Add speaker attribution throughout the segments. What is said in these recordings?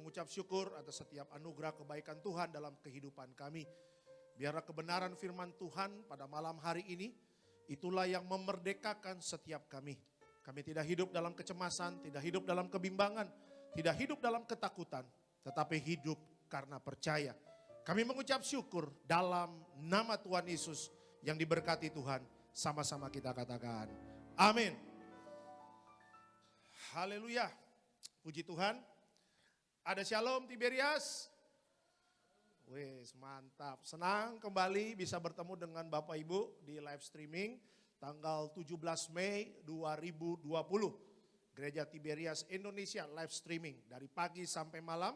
Speaker 1: mengucap syukur atas setiap anugerah kebaikan Tuhan dalam kehidupan kami. Biarlah kebenaran firman Tuhan pada malam hari ini, itulah yang memerdekakan setiap kami. Kami tidak hidup dalam kecemasan, tidak hidup dalam kebimbangan, tidak hidup dalam ketakutan, tetapi hidup karena percaya. Kami mengucap syukur dalam nama Tuhan Yesus yang diberkati Tuhan. Sama-sama kita katakan, amin. Haleluya, puji Tuhan. Ada shalom Tiberias. Wes mantap, senang kembali bisa bertemu dengan Bapak Ibu di live streaming tanggal 17 Mei 2020. Gereja Tiberias Indonesia live streaming dari pagi sampai malam.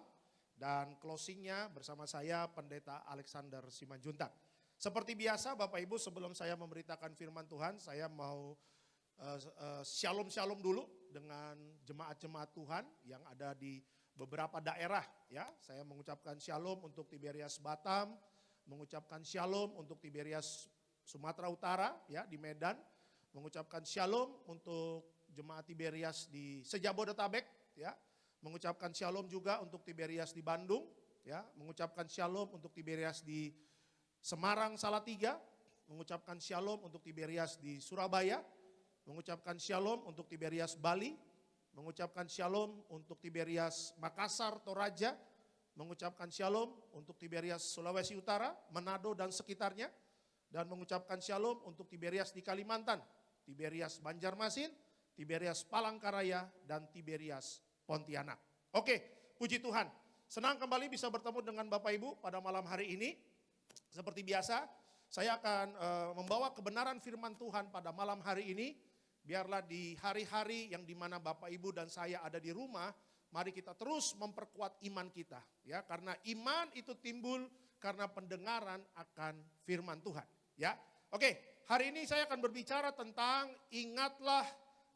Speaker 1: Dan closingnya bersama saya Pendeta Alexander Simanjuntak. Seperti biasa Bapak Ibu, sebelum saya memberitakan firman Tuhan, saya mau shalom dulu dengan jemaat-jemaat Tuhan yang ada di beberapa daerah ya. Saya mengucapkan shalom untuk Tiberias Batam, mengucapkan shalom untuk Tiberias Sumatera Utara ya di Medan, mengucapkan shalom untuk jemaat Tiberias di Sejabodetabek ya, mengucapkan shalom juga untuk Tiberias di Bandung ya, mengucapkan shalom untuk Tiberias di Semarang Salatiga, mengucapkan shalom untuk Tiberias di Surabaya, mengucapkan shalom untuk Tiberias Bali, mengucapkan shalom untuk Tiberias Makassar, Toraja, mengucapkan shalom untuk Tiberias Sulawesi Utara, Manado dan sekitarnya, dan mengucapkan shalom untuk Tiberias di Kalimantan, Tiberias Banjarmasin, Tiberias Palangkaraya, dan Tiberias Pontianak. Oke, puji Tuhan. Senang kembali bisa bertemu dengan Bapak Ibu pada malam hari ini. Seperti biasa, saya akan membawa kebenaran firman Tuhan pada malam hari ini. Biarlah di hari-hari yang dimana Bapak Ibu dan saya ada di rumah, mari kita terus memperkuat iman kita. Ya, karena iman itu timbul karena pendengaran akan firman Tuhan. Ya, oke, hari ini saya akan berbicara tentang ingatlah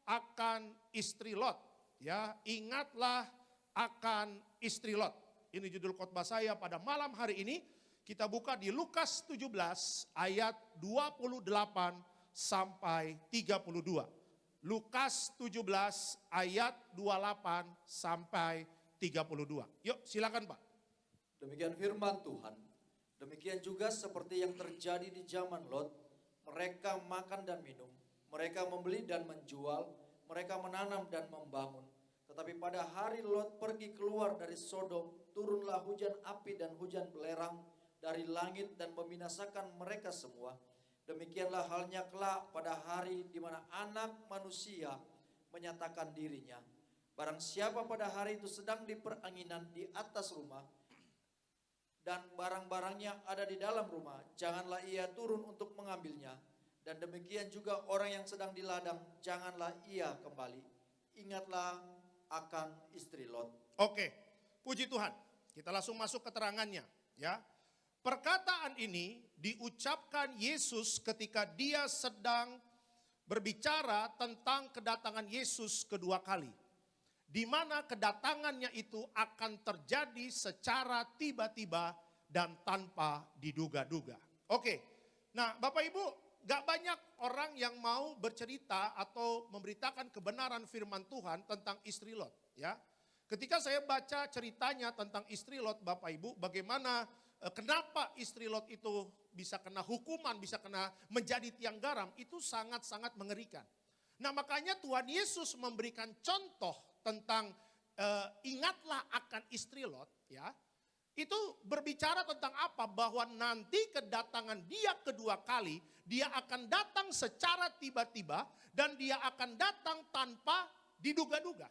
Speaker 1: akan istri Lot. Ya, ingatlah akan istri Lot. Ini judul khotbah saya pada malam hari ini. Kita buka di Lukas 17 ayat 28 sampai 32. Lukas 17 ayat 28 sampai 32. Yuk silakan Pak.
Speaker 2: Demikian firman Tuhan. Demikian juga seperti yang terjadi di zaman Lot. Mereka makan dan minum. Mereka membeli dan menjual. Mereka menanam dan membangun. Tetapi pada hari Lot pergi keluar dari Sodom, turunlah hujan api dan hujan belerang dari langit dan membinasakan mereka semua. Demikianlah halnya kelak pada hari di mana anak manusia menyatakan dirinya. Barang siapa pada hari itu sedang di peranginan di atas rumah dan barang-barangnya ada di dalam rumah, janganlah ia turun untuk mengambilnya. Dan demikian juga orang yang sedang di ladang, janganlah ia kembali. Ingatlah akan istri Lot.
Speaker 1: Oke, puji Tuhan. Kita langsung masuk keterangannya ya. Perkataan ini diucapkan Yesus ketika dia sedang berbicara tentang kedatangan Yesus kedua kali. Di mana kedatangannya itu akan terjadi secara tiba-tiba dan tanpa diduga-duga. Oke, nah Bapak Ibu, gak banyak orang yang mau bercerita atau memberitakan kebenaran firman Tuhan tentang istri Lot. Ya, ketika saya baca ceritanya tentang istri Lot, Bapak Ibu, bagaimana kenapa istri Lot itu bisa kena hukuman, bisa kena menjadi tiang garam, itu sangat-sangat mengerikan. Nah makanya Tuhan Yesus memberikan contoh tentang ingatlah akan istri Lot ya. Itu berbicara tentang apa? Bahwa nanti kedatangan dia kedua kali, dia akan datang secara tiba-tiba dan dia akan datang tanpa diduga-duga.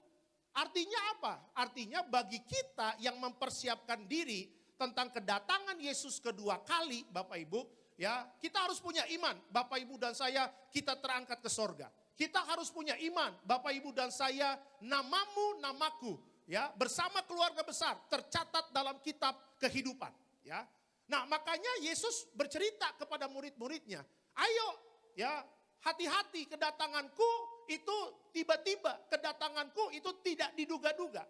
Speaker 1: Artinya apa? Artinya bagi kita yang mempersiapkan diri tentang kedatangan Yesus kedua kali, Bapak Ibu, ya, kita harus punya iman. Bapak Ibu dan saya, kita terangkat ke sorga. Kita harus punya iman, Bapak Ibu dan saya, namamu, namaku, ya, bersama keluarga besar tercatat dalam kitab kehidupan, ya. Nah, makanya Yesus bercerita kepada murid-muridnya, ayo, ya, hati-hati kedatanganku itu tiba-tiba, kedatanganku itu tidak diduga-duga,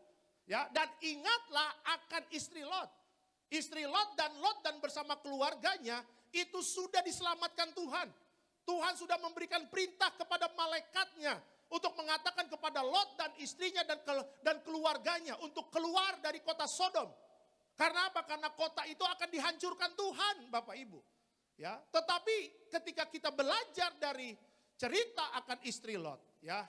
Speaker 1: ya, dan ingatlah akan istri Lot. Istri Lot dan bersama keluarganya itu sudah diselamatkan Tuhan. Tuhan sudah memberikan perintah kepada malaikatnya untuk mengatakan kepada Lot dan istrinya dan keluarganya untuk keluar dari kota Sodom. Karena apa? Karena kota itu akan dihancurkan Tuhan, Bapak Ibu. Ya, tetapi ketika kita belajar dari cerita akan istri Lot, ya,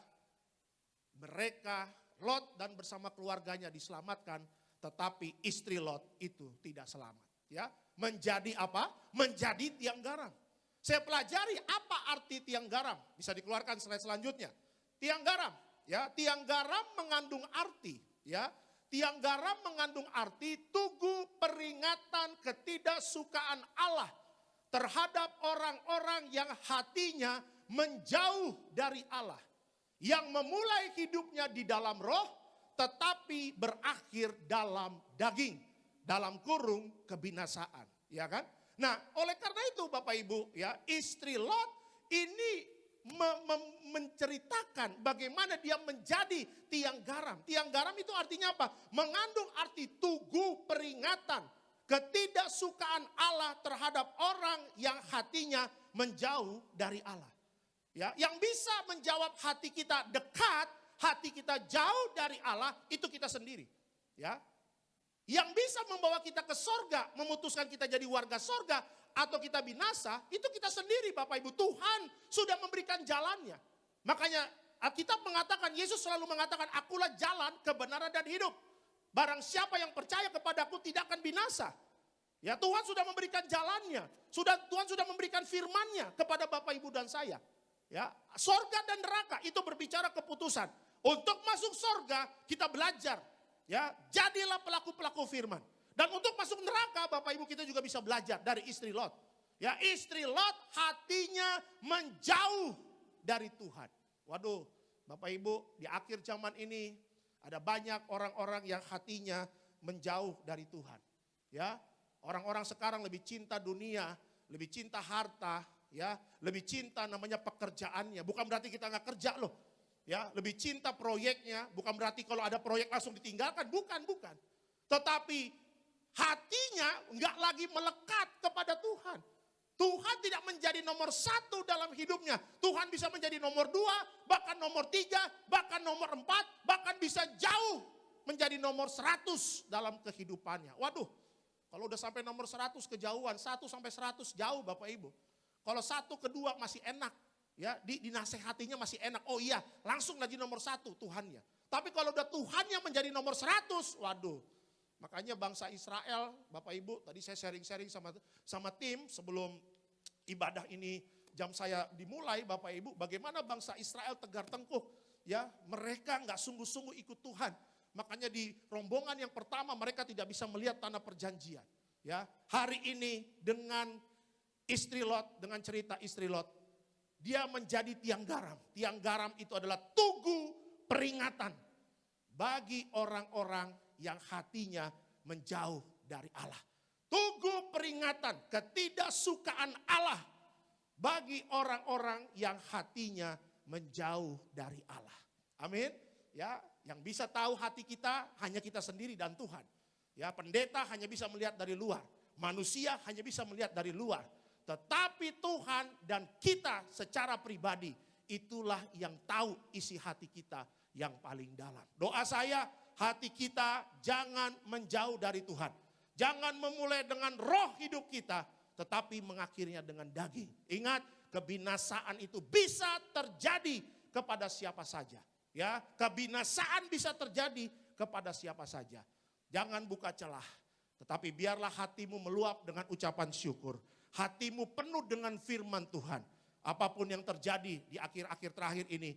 Speaker 1: mereka Lot dan bersama keluarganya diselamatkan, tetapi istri Lot itu tidak selamat. Ya, menjadi apa? Menjadi tiang garam. Saya pelajari apa arti tiang garam. Bisa dikeluarkan slide selanjutnya. Tiang garam, ya, tiang garam mengandung arti, ya. Tiang garam mengandung arti tugu peringatan ketidaksukaan Allah terhadap orang-orang yang hatinya menjauh dari Allah. Yang memulai hidupnya di dalam roh, tetapi berakhir dalam daging. Dalam kurung kebinasaan, ya kan? Nah, oleh karena itu Bapak Ibu, ya, istri Lot ini menceritakan bagaimana dia menjadi tiang garam. Tiang garam itu artinya apa? Mengandung arti tugu peringatan ketidaksukaan Allah terhadap orang yang hatinya menjauh dari Allah. Ya, yang bisa menjawab hati kita dekat, hati kita jauh dari Allah, itu kita sendiri. Ya, yang bisa membawa kita ke sorga, memutuskan kita jadi warga sorga, atau kita binasa, itu kita sendiri Bapak Ibu. Tuhan sudah memberikan jalannya. Makanya Alkitab mengatakan, Yesus selalu mengatakan, akulah jalan, kebenaran dan hidup. Barang siapa yang percaya kepadaku tidak akan binasa. Ya, Tuhan sudah memberikan jalannya. Tuhan sudah memberikan firman-Nya kepada Bapak Ibu dan saya. Ya, sorga dan neraka itu berbicara keputusan. Untuk masuk sorga kita belajar. Ya, jadilah pelaku-pelaku firman. Dan untuk masuk neraka Bapak Ibu kita juga bisa belajar dari istri Lot. Ya, istri Lot hatinya menjauh dari Tuhan. Waduh, Bapak Ibu, di akhir zaman ini ada banyak orang-orang yang hatinya menjauh dari Tuhan. Ya, orang-orang sekarang lebih cinta dunia, lebih cinta harta, ya, lebih cinta namanya pekerjaannya. Bukan berarti kita nggak kerja loh. Ya, lebih cinta proyeknya, bukan berarti kalau ada proyek langsung ditinggalkan, bukan. Tetapi hatinya nggak lagi melekat kepada Tuhan. Tuhan tidak menjadi nomor 1 dalam hidupnya. Tuhan bisa menjadi nomor 2, bahkan nomor 3, bahkan nomor 4, bahkan bisa jauh menjadi nomor 100 dalam kehidupannya. Waduh, kalau udah sampai nomor 100 kejauhan, 1 sampai 100 jauh Bapak Ibu. Kalau 1 ke 2 masih enak. Ya, dinasehatinya masih enak. Oh iya, langsung lagi nomor 1 Tuhannya. Tapi kalau udah Tuhannya menjadi nomor 100, waduh. Makanya bangsa Israel, Bapak Ibu, tadi saya sharing-sharing sama tim sebelum ibadah ini jam saya dimulai, Bapak Ibu, bagaimana bangsa Israel tegar tengkuh. Ya, mereka nggak sungguh-sungguh ikut Tuhan. Makanya di rombongan yang pertama mereka tidak bisa melihat tanah perjanjian. Ya, hari ini dengan istri Lot, dengan cerita istri Lot, dia menjadi tiang garam. Tiang garam itu adalah tugu peringatan bagi orang-orang yang hatinya menjauh dari Allah. Tugu peringatan ketidaksukaan Allah bagi orang-orang yang hatinya menjauh dari Allah. Amin. Ya, yang bisa tahu hati kita hanya kita sendiri dan Tuhan. Ya, pendeta hanya bisa melihat dari luar. Manusia hanya bisa melihat dari luar. Tetapi Tuhan dan kita secara pribadi, itulah yang tahu isi hati kita yang paling dalam. Doa saya, hati kita jangan menjauh dari Tuhan. Jangan memulai dengan roh hidup kita, tetapi mengakhirinya dengan daging. Ingat, kebinasaan itu bisa terjadi kepada siapa saja. Ya, kebinasaan bisa terjadi kepada siapa saja. Jangan buka celah, tetapi biarlah hatimu meluap dengan ucapan syukur. Hatimu penuh dengan firman Tuhan. Apapun yang terjadi di akhir-akhir terakhir ini,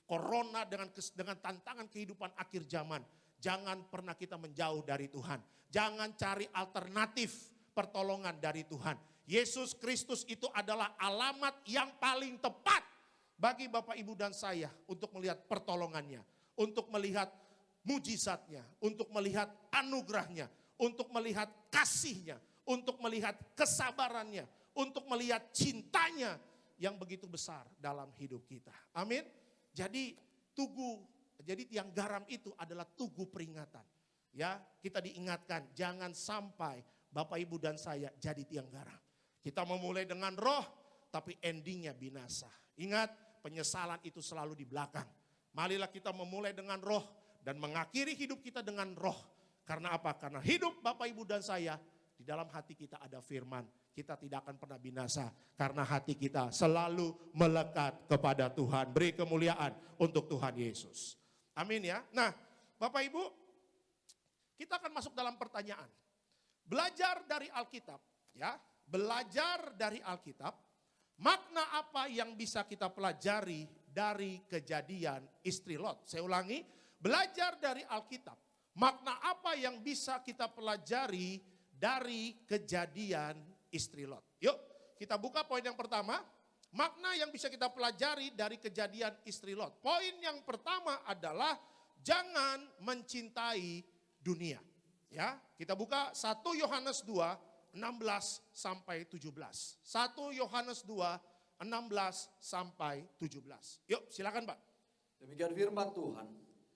Speaker 1: corona dengan tantangan kehidupan akhir zaman, jangan pernah kita menjauh dari Tuhan. Jangan cari alternatif pertolongan dari Tuhan. Yesus Kristus itu adalah alamat yang paling tepat bagi Bapak Ibu dan saya untuk melihat pertolongannya, untuk melihat mujizatnya, untuk melihat anugerahnya, untuk melihat kasihnya, untuk melihat kesabarannya, untuk melihat cintanya yang begitu besar dalam hidup kita. Amin. Jadi tiang garam itu adalah tugu peringatan. Ya, kita diingatkan jangan sampai Bapak Ibu dan saya jadi tiang garam. Kita memulai dengan roh tapi endingnya binasa. Ingat, penyesalan itu selalu di belakang. Marilah kita memulai dengan roh dan mengakhiri hidup kita dengan roh. Karena apa? Karena hidup Bapak, Ibu, dan saya, di dalam hati kita ada firman. Kita tidak akan pernah binasa karena hati kita selalu melekat kepada Tuhan. Beri kemuliaan untuk Tuhan Yesus. Amin ya. Nah, Bapak Ibu, kita akan masuk dalam pertanyaan. Belajar dari Alkitab, ya. Belajar dari Alkitab, makna apa yang bisa kita pelajari dari kejadian istri Lot? Saya ulangi, belajar dari Alkitab, makna apa yang bisa kita pelajari dari kejadian istri Lot? Yuk, kita buka poin yang pertama. Makna yang bisa kita pelajari dari kejadian istri Lot. Poin yang pertama adalah jangan mencintai dunia. Ya, kita buka 1 Yohanes 2, 16 sampai 17. 1 Yohanes 2, 16 sampai 17. Yuk, silakan Pak.
Speaker 2: Demikian firman Tuhan.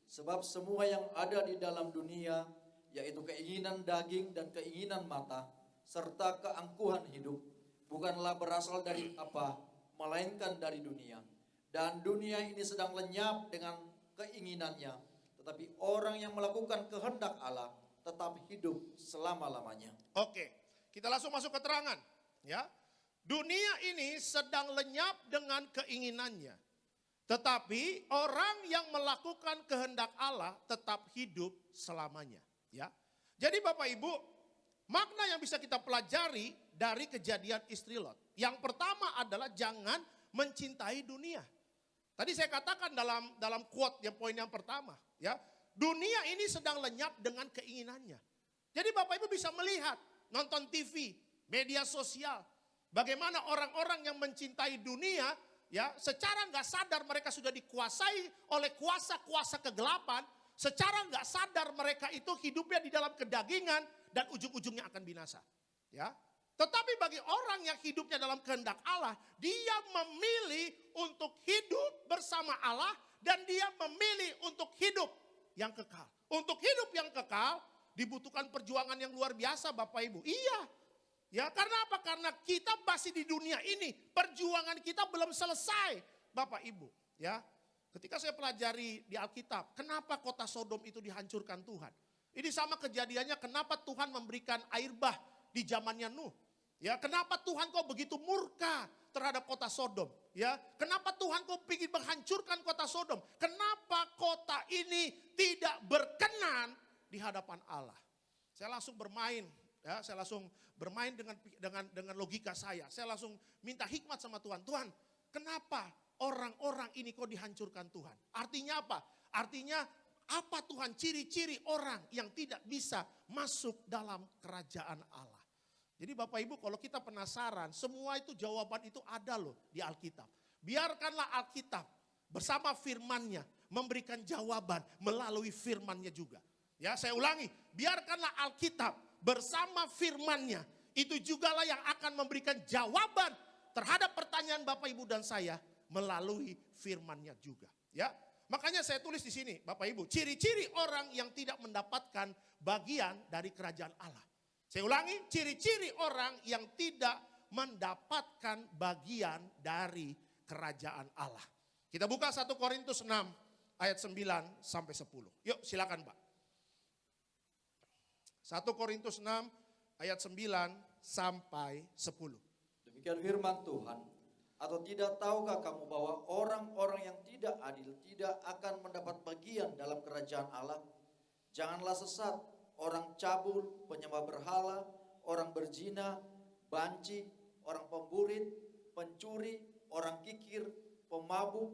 Speaker 2: Sebab semua yang ada di dalam dunia, yaitu keinginan daging dan keinginan mata, serta keangkuhan hidup, bukanlah berasal dari apa, melainkan dari dunia. Dan dunia ini sedang lenyap dengan keinginannya, tetapi orang yang melakukan kehendak Allah tetap hidup selama-lamanya.
Speaker 1: Oke, kita langsung masuk keterangan. Ya, dunia ini sedang lenyap dengan keinginannya, tetapi orang yang melakukan kehendak Allah tetap hidup selamanya. Ya, jadi Bapak Ibu, makna yang bisa kita pelajari dari kejadian istri Lot. Yang pertama adalah jangan mencintai dunia. Tadi saya katakan dalam quote yang poin yang pertama, ya. Dunia ini sedang lenyap dengan keinginannya. Jadi Bapak Ibu bisa melihat, nonton TV, media sosial, bagaimana orang-orang yang mencintai dunia, ya, secara nggak sadar mereka sudah dikuasai oleh kuasa-kuasa kegelapan. Secara nggak sadar mereka itu hidupnya di dalam kedagingan dan ujung-ujungnya akan binasa. Ya. Tetapi bagi orang yang hidupnya dalam kehendak Allah, dia memilih untuk hidup bersama Allah dan dia memilih untuk hidup yang kekal. Untuk hidup yang kekal dibutuhkan perjuangan yang luar biasa Bapak Ibu. Iya. Ya, karena apa? Karena kita masih di dunia ini, perjuangan kita belum selesai Bapak Ibu. Ya. Ketika saya pelajari di Alkitab, kenapa kota Sodom itu dihancurkan Tuhan? Ini sama kejadiannya kenapa Tuhan memberikan air bah di zamannya Nuh. Ya, kenapa Tuhan kok begitu murka terhadap kota Sodom? Ya, kenapa Tuhan kok ingin menghancurkan kota Sodom? Kenapa kota ini tidak berkenan di hadapan Allah? Saya langsung bermain, ya, saya langsung bermain dengan logika saya. Saya langsung minta hikmat sama Tuhan. Tuhan, kenapa orang-orang ini kok dihancurkan Tuhan? Artinya apa? Artinya apa Tuhan ciri-ciri orang yang tidak bisa masuk dalam kerajaan Allah? Jadi Bapak Ibu kalau kita penasaran, semua itu jawaban itu ada loh di Alkitab. Biarkanlah Alkitab bersama firman-Nya memberikan jawaban melalui firman-Nya juga. Ya, saya ulangi, biarkanlah Alkitab bersama firman-Nya itu jugalah yang akan memberikan jawaban terhadap pertanyaan Bapak Ibu dan saya melalui firman-Nya juga. Ya, makanya saya tulis di sini Bapak Ibu, ciri-ciri orang yang tidak mendapatkan bagian dari kerajaan Allah. Saya ulangi, ciri-ciri orang yang tidak mendapatkan bagian dari kerajaan Allah. Kita buka 1 Korintus 6 ayat 9 sampai 10. Yuk silakan Pak. 1 Korintus 6 ayat 9 sampai 10.
Speaker 2: Demikian firman Tuhan. Atau tidak tahukah kamu bahwa orang-orang yang tidak adil tidak akan mendapat bagian dalam kerajaan Allah? Janganlah sesat. Orang cabul, penyembah berhala, orang berzina, banci, orang pemburit, pencuri, orang kikir, pemabuk,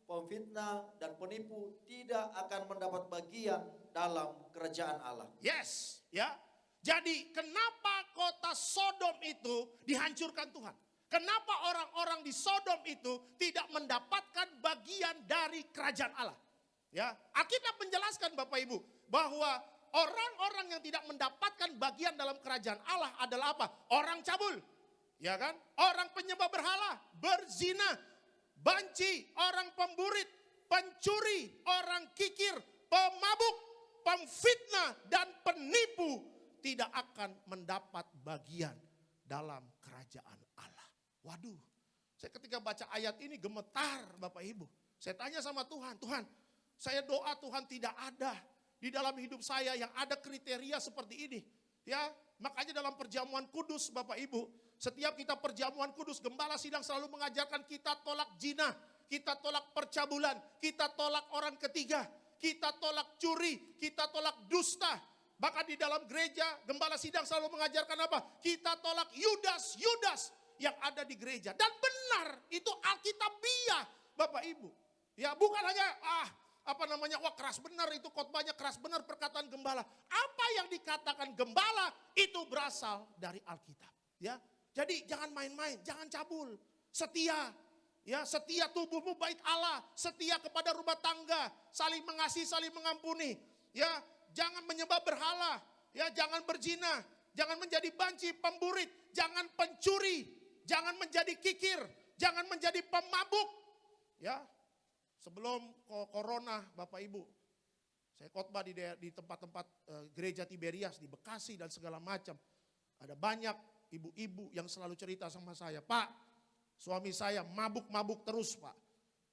Speaker 2: pemfitnah, dan penipu tidak akan mendapat bagian dalam kerajaan Allah.
Speaker 1: Yes, ya. Jadi kenapa kota Sodom itu dihancurkan Tuhan? Kenapa orang-orang di Sodom itu tidak mendapatkan bagian dari kerajaan Allah? Ya, Alkitab menjelaskan Bapak Ibu bahwa orang-orang yang tidak mendapatkan bagian dalam kerajaan Allah adalah apa? Orang cabul, ya kan? Orang penyembah berhala, berzina, banci, orang pemburit, pencuri, orang kikir, pemabuk, pemfitnah, dan penipu tidak akan mendapat bagian dalam kerajaan Allah. Waduh, saya ketika baca ayat ini gemetar Bapak Ibu. Saya tanya sama Tuhan, Tuhan, Saya doa Tuhan tidak ada di dalam hidup saya yang ada kriteria seperti ini. Ya, makanya dalam perjamuan kudus Bapak Ibu, setiap kita perjamuan kudus, gembala sidang selalu mengajarkan kita tolak zina, kita tolak percabulan, kita tolak orang ketiga, kita tolak curi, kita tolak dusta. Bahkan di dalam gereja, gembala sidang selalu mengajarkan apa? Kita tolak Yudas yang ada di gereja. Dan benar, itu Alkitabiah Bapak Ibu. Ya, bukan hanya wah keras benar itu khotbahnya, keras benar perkataan gembala. Apa yang dikatakan gembala itu berasal dari Alkitab, ya. Jadi jangan main-main, jangan cabul. Setia, ya, setia tubuhmu bait Allah, setia kepada rumah tangga, saling mengasihi, saling mengampuni, ya. Jangan menyembah berhala, ya, jangan berzina, jangan menjadi banci, pemburit, jangan pencuri, jangan menjadi kikir, jangan menjadi pemabuk, ya. Sebelum corona Bapak Ibu, saya khotbah di tempat-tempat gereja Tiberias, di Bekasi dan segala macam. Ada banyak ibu-ibu yang selalu cerita sama saya, Pak, suami saya mabuk-mabuk terus Pak.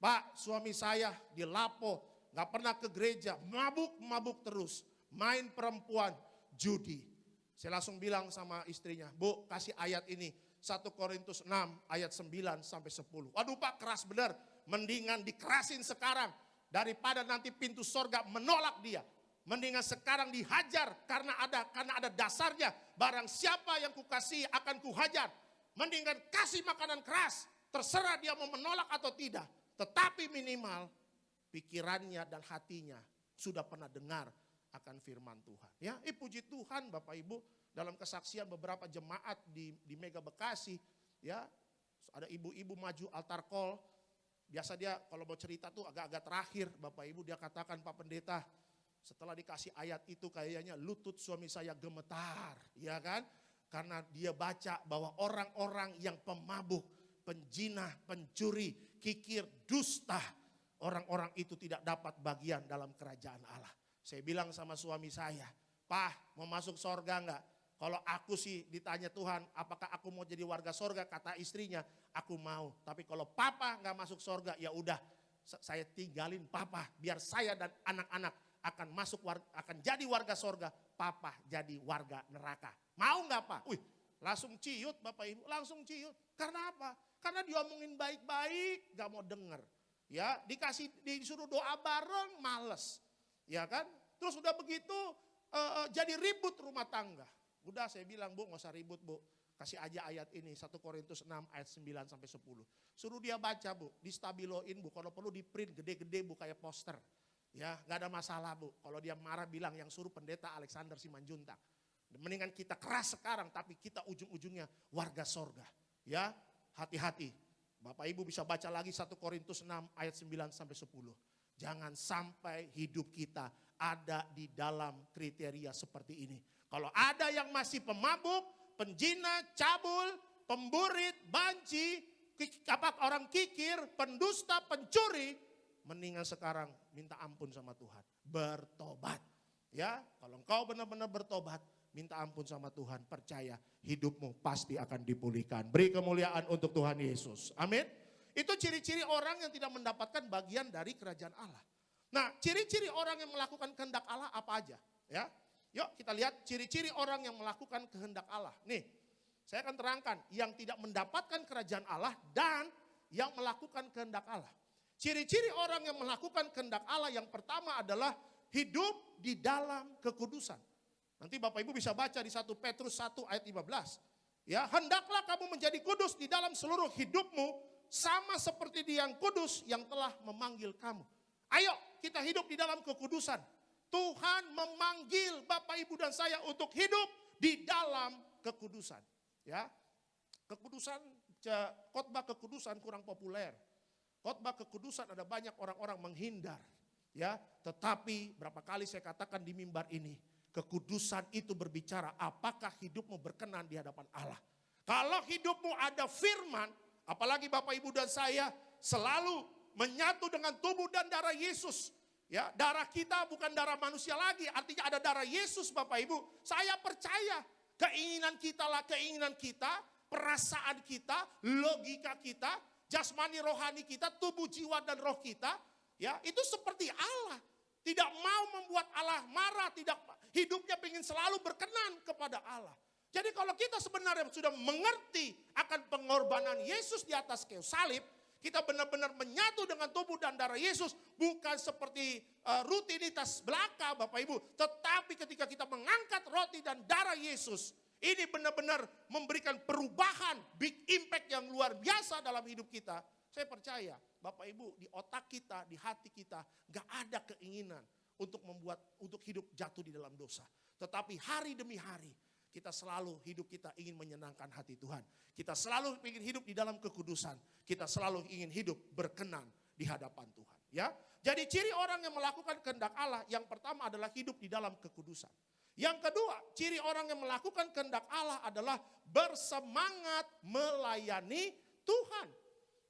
Speaker 1: Pak, suami saya dilapo, gak pernah ke gereja, mabuk-mabuk terus. Main perempuan, judi. Saya langsung bilang sama istrinya, Bu, kasih ayat ini, 1 Korintus 6 ayat 9 sampai 10. Waduh Pak, keras benar. Mendingan dikerasin sekarang daripada nanti pintu sorga menolak dia. Mendingan sekarang dihajar karena ada dasarnya. Barang siapa yang kukasihi akan kuhajar. Mendingan kasih makanan keras. Terserah dia mau menolak atau tidak. Tetapi minimal pikirannya dan hatinya sudah pernah dengar akan firman Tuhan. Ya, puji Tuhan Bapak Ibu, dalam kesaksian beberapa jemaat di Mega Bekasi, ya, ada ibu-ibu maju altar call. Biasa dia kalau mau cerita tuh agak-agak terakhir Bapak Ibu, dia katakan, Pak Pendeta, setelah dikasih ayat itu kayaknya lutut suami saya gemetar, ya kan? Karena dia baca bahwa orang-orang yang pemabuk, penjinah, pencuri, kikir, dusta, orang-orang itu tidak dapat bagian dalam kerajaan Allah. Saya bilang sama suami saya, Pak, mau masuk sorga enggak? Kalau aku sih ditanya Tuhan, apakah aku mau jadi warga sorga? Kata istrinya, aku mau. Tapi kalau papa nggak masuk sorga, ya udah, saya tinggalin papa. Biar saya dan anak-anak akan jadi warga sorga. Papa jadi warga neraka. Mau nggak Pak? Wih, langsung ciut Bapak Ibu, langsung ciut. Karena apa? Karena diomongin baik-baik, nggak mau denger. Ya, disuruh doa bareng, males. Ya kan? Terus udah begitu jadi ribut rumah tangga. Udah saya bilang, Bu, gak usah ribut Bu. Kasih aja ayat ini, 1 Korintus 6 ayat 9 sampai 10. Suruh dia baca Bu, distabiloin Bu. Kalau perlu di print gede-gede Bu kayak poster. Ya, gak ada masalah Bu. Kalau dia marah bilang yang suruh pendeta Alexander Simanjuntak. Mendingan kita keras sekarang, tapi kita ujung-ujungnya warga sorga. Ya, hati-hati. Bapak Ibu bisa baca lagi 1 Korintus 6 ayat 9 sampai 10. Jangan sampai hidup kita ada di dalam kriteria seperti ini. Kalau ada yang masih pemabuk, penjina, cabul, pemburit, banci, orang kikir, pendusta, pencuri, mendingan sekarang minta ampun sama Tuhan. Bertobat. Ya, kalau engkau benar-benar bertobat, minta ampun sama Tuhan, percaya hidupmu pasti akan dipulihkan. Beri kemuliaan untuk Tuhan Yesus. Amin. Itu ciri-ciri orang yang tidak mendapatkan bagian dari kerajaan Allah. Nah, ciri-ciri orang yang melakukan kehendak Allah apa aja? Ya, yuk kita lihat ciri-ciri orang yang melakukan kehendak Allah. Nih, saya akan terangkan yang tidak mendapatkan kerajaan Allah dan yang melakukan kehendak Allah. Ciri-ciri orang yang melakukan kehendak Allah yang pertama adalah hidup di dalam kekudusan. Nanti Bapak Ibu bisa baca di 1 Petrus 1 ayat 15. Ya, hendaklah kamu menjadi kudus di dalam seluruh hidupmu sama seperti Dia yang kudus yang telah memanggil kamu. Ayo kita hidup di dalam kekudusan. Tuhan memanggil Bapak Ibu dan saya untuk hidup di dalam kekudusan. Ya, kekudusan, khotbah kekudusan kurang populer. Khotbah kekudusan ada banyak orang-orang menghindar. Ya, tetapi berapa kali saya katakan di mimbar ini, kekudusan itu berbicara apakah hidupmu berkenan di hadapan Allah. Kalau hidupmu ada firman, apalagi Bapak Ibu dan saya selalu menyatu dengan tubuh dan darah Yesus. Ya, darah kita bukan darah manusia lagi, artinya ada darah Yesus Bapak Ibu. Saya percaya keinginan kita, perasaan kita, logika kita, jasmani rohani kita, tubuh jiwa dan roh kita Ya, itu seperti Allah. Tidak mau membuat Allah marah, tidak hidupnya ingin selalu berkenan kepada Allah. Jadi kalau kita sebenarnya sudah mengerti akan pengorbanan Yesus di atas kayu salib, kita benar-benar menyatu dengan tubuh dan darah Yesus, bukan seperti rutinitas belaka Bapak Ibu, tetapi ketika kita mengangkat roti dan darah Yesus, ini benar-benar memberikan perubahan, big impact yang luar biasa dalam hidup kita. Saya percaya Bapak Ibu, di otak kita, di hati kita gak ada keinginan untuk hidup jatuh di dalam dosa. Tetapi hari demi hari kita selalu hidup kita ingin menyenangkan hati Tuhan. Kita selalu ingin hidup di dalam kekudusan. Kita selalu ingin hidup berkenan di hadapan Tuhan. Ya, jadi ciri orang yang melakukan kehendak Allah yang pertama adalah hidup di dalam kekudusan. Yang kedua, ciri orang yang melakukan kehendak Allah adalah bersemangat melayani Tuhan.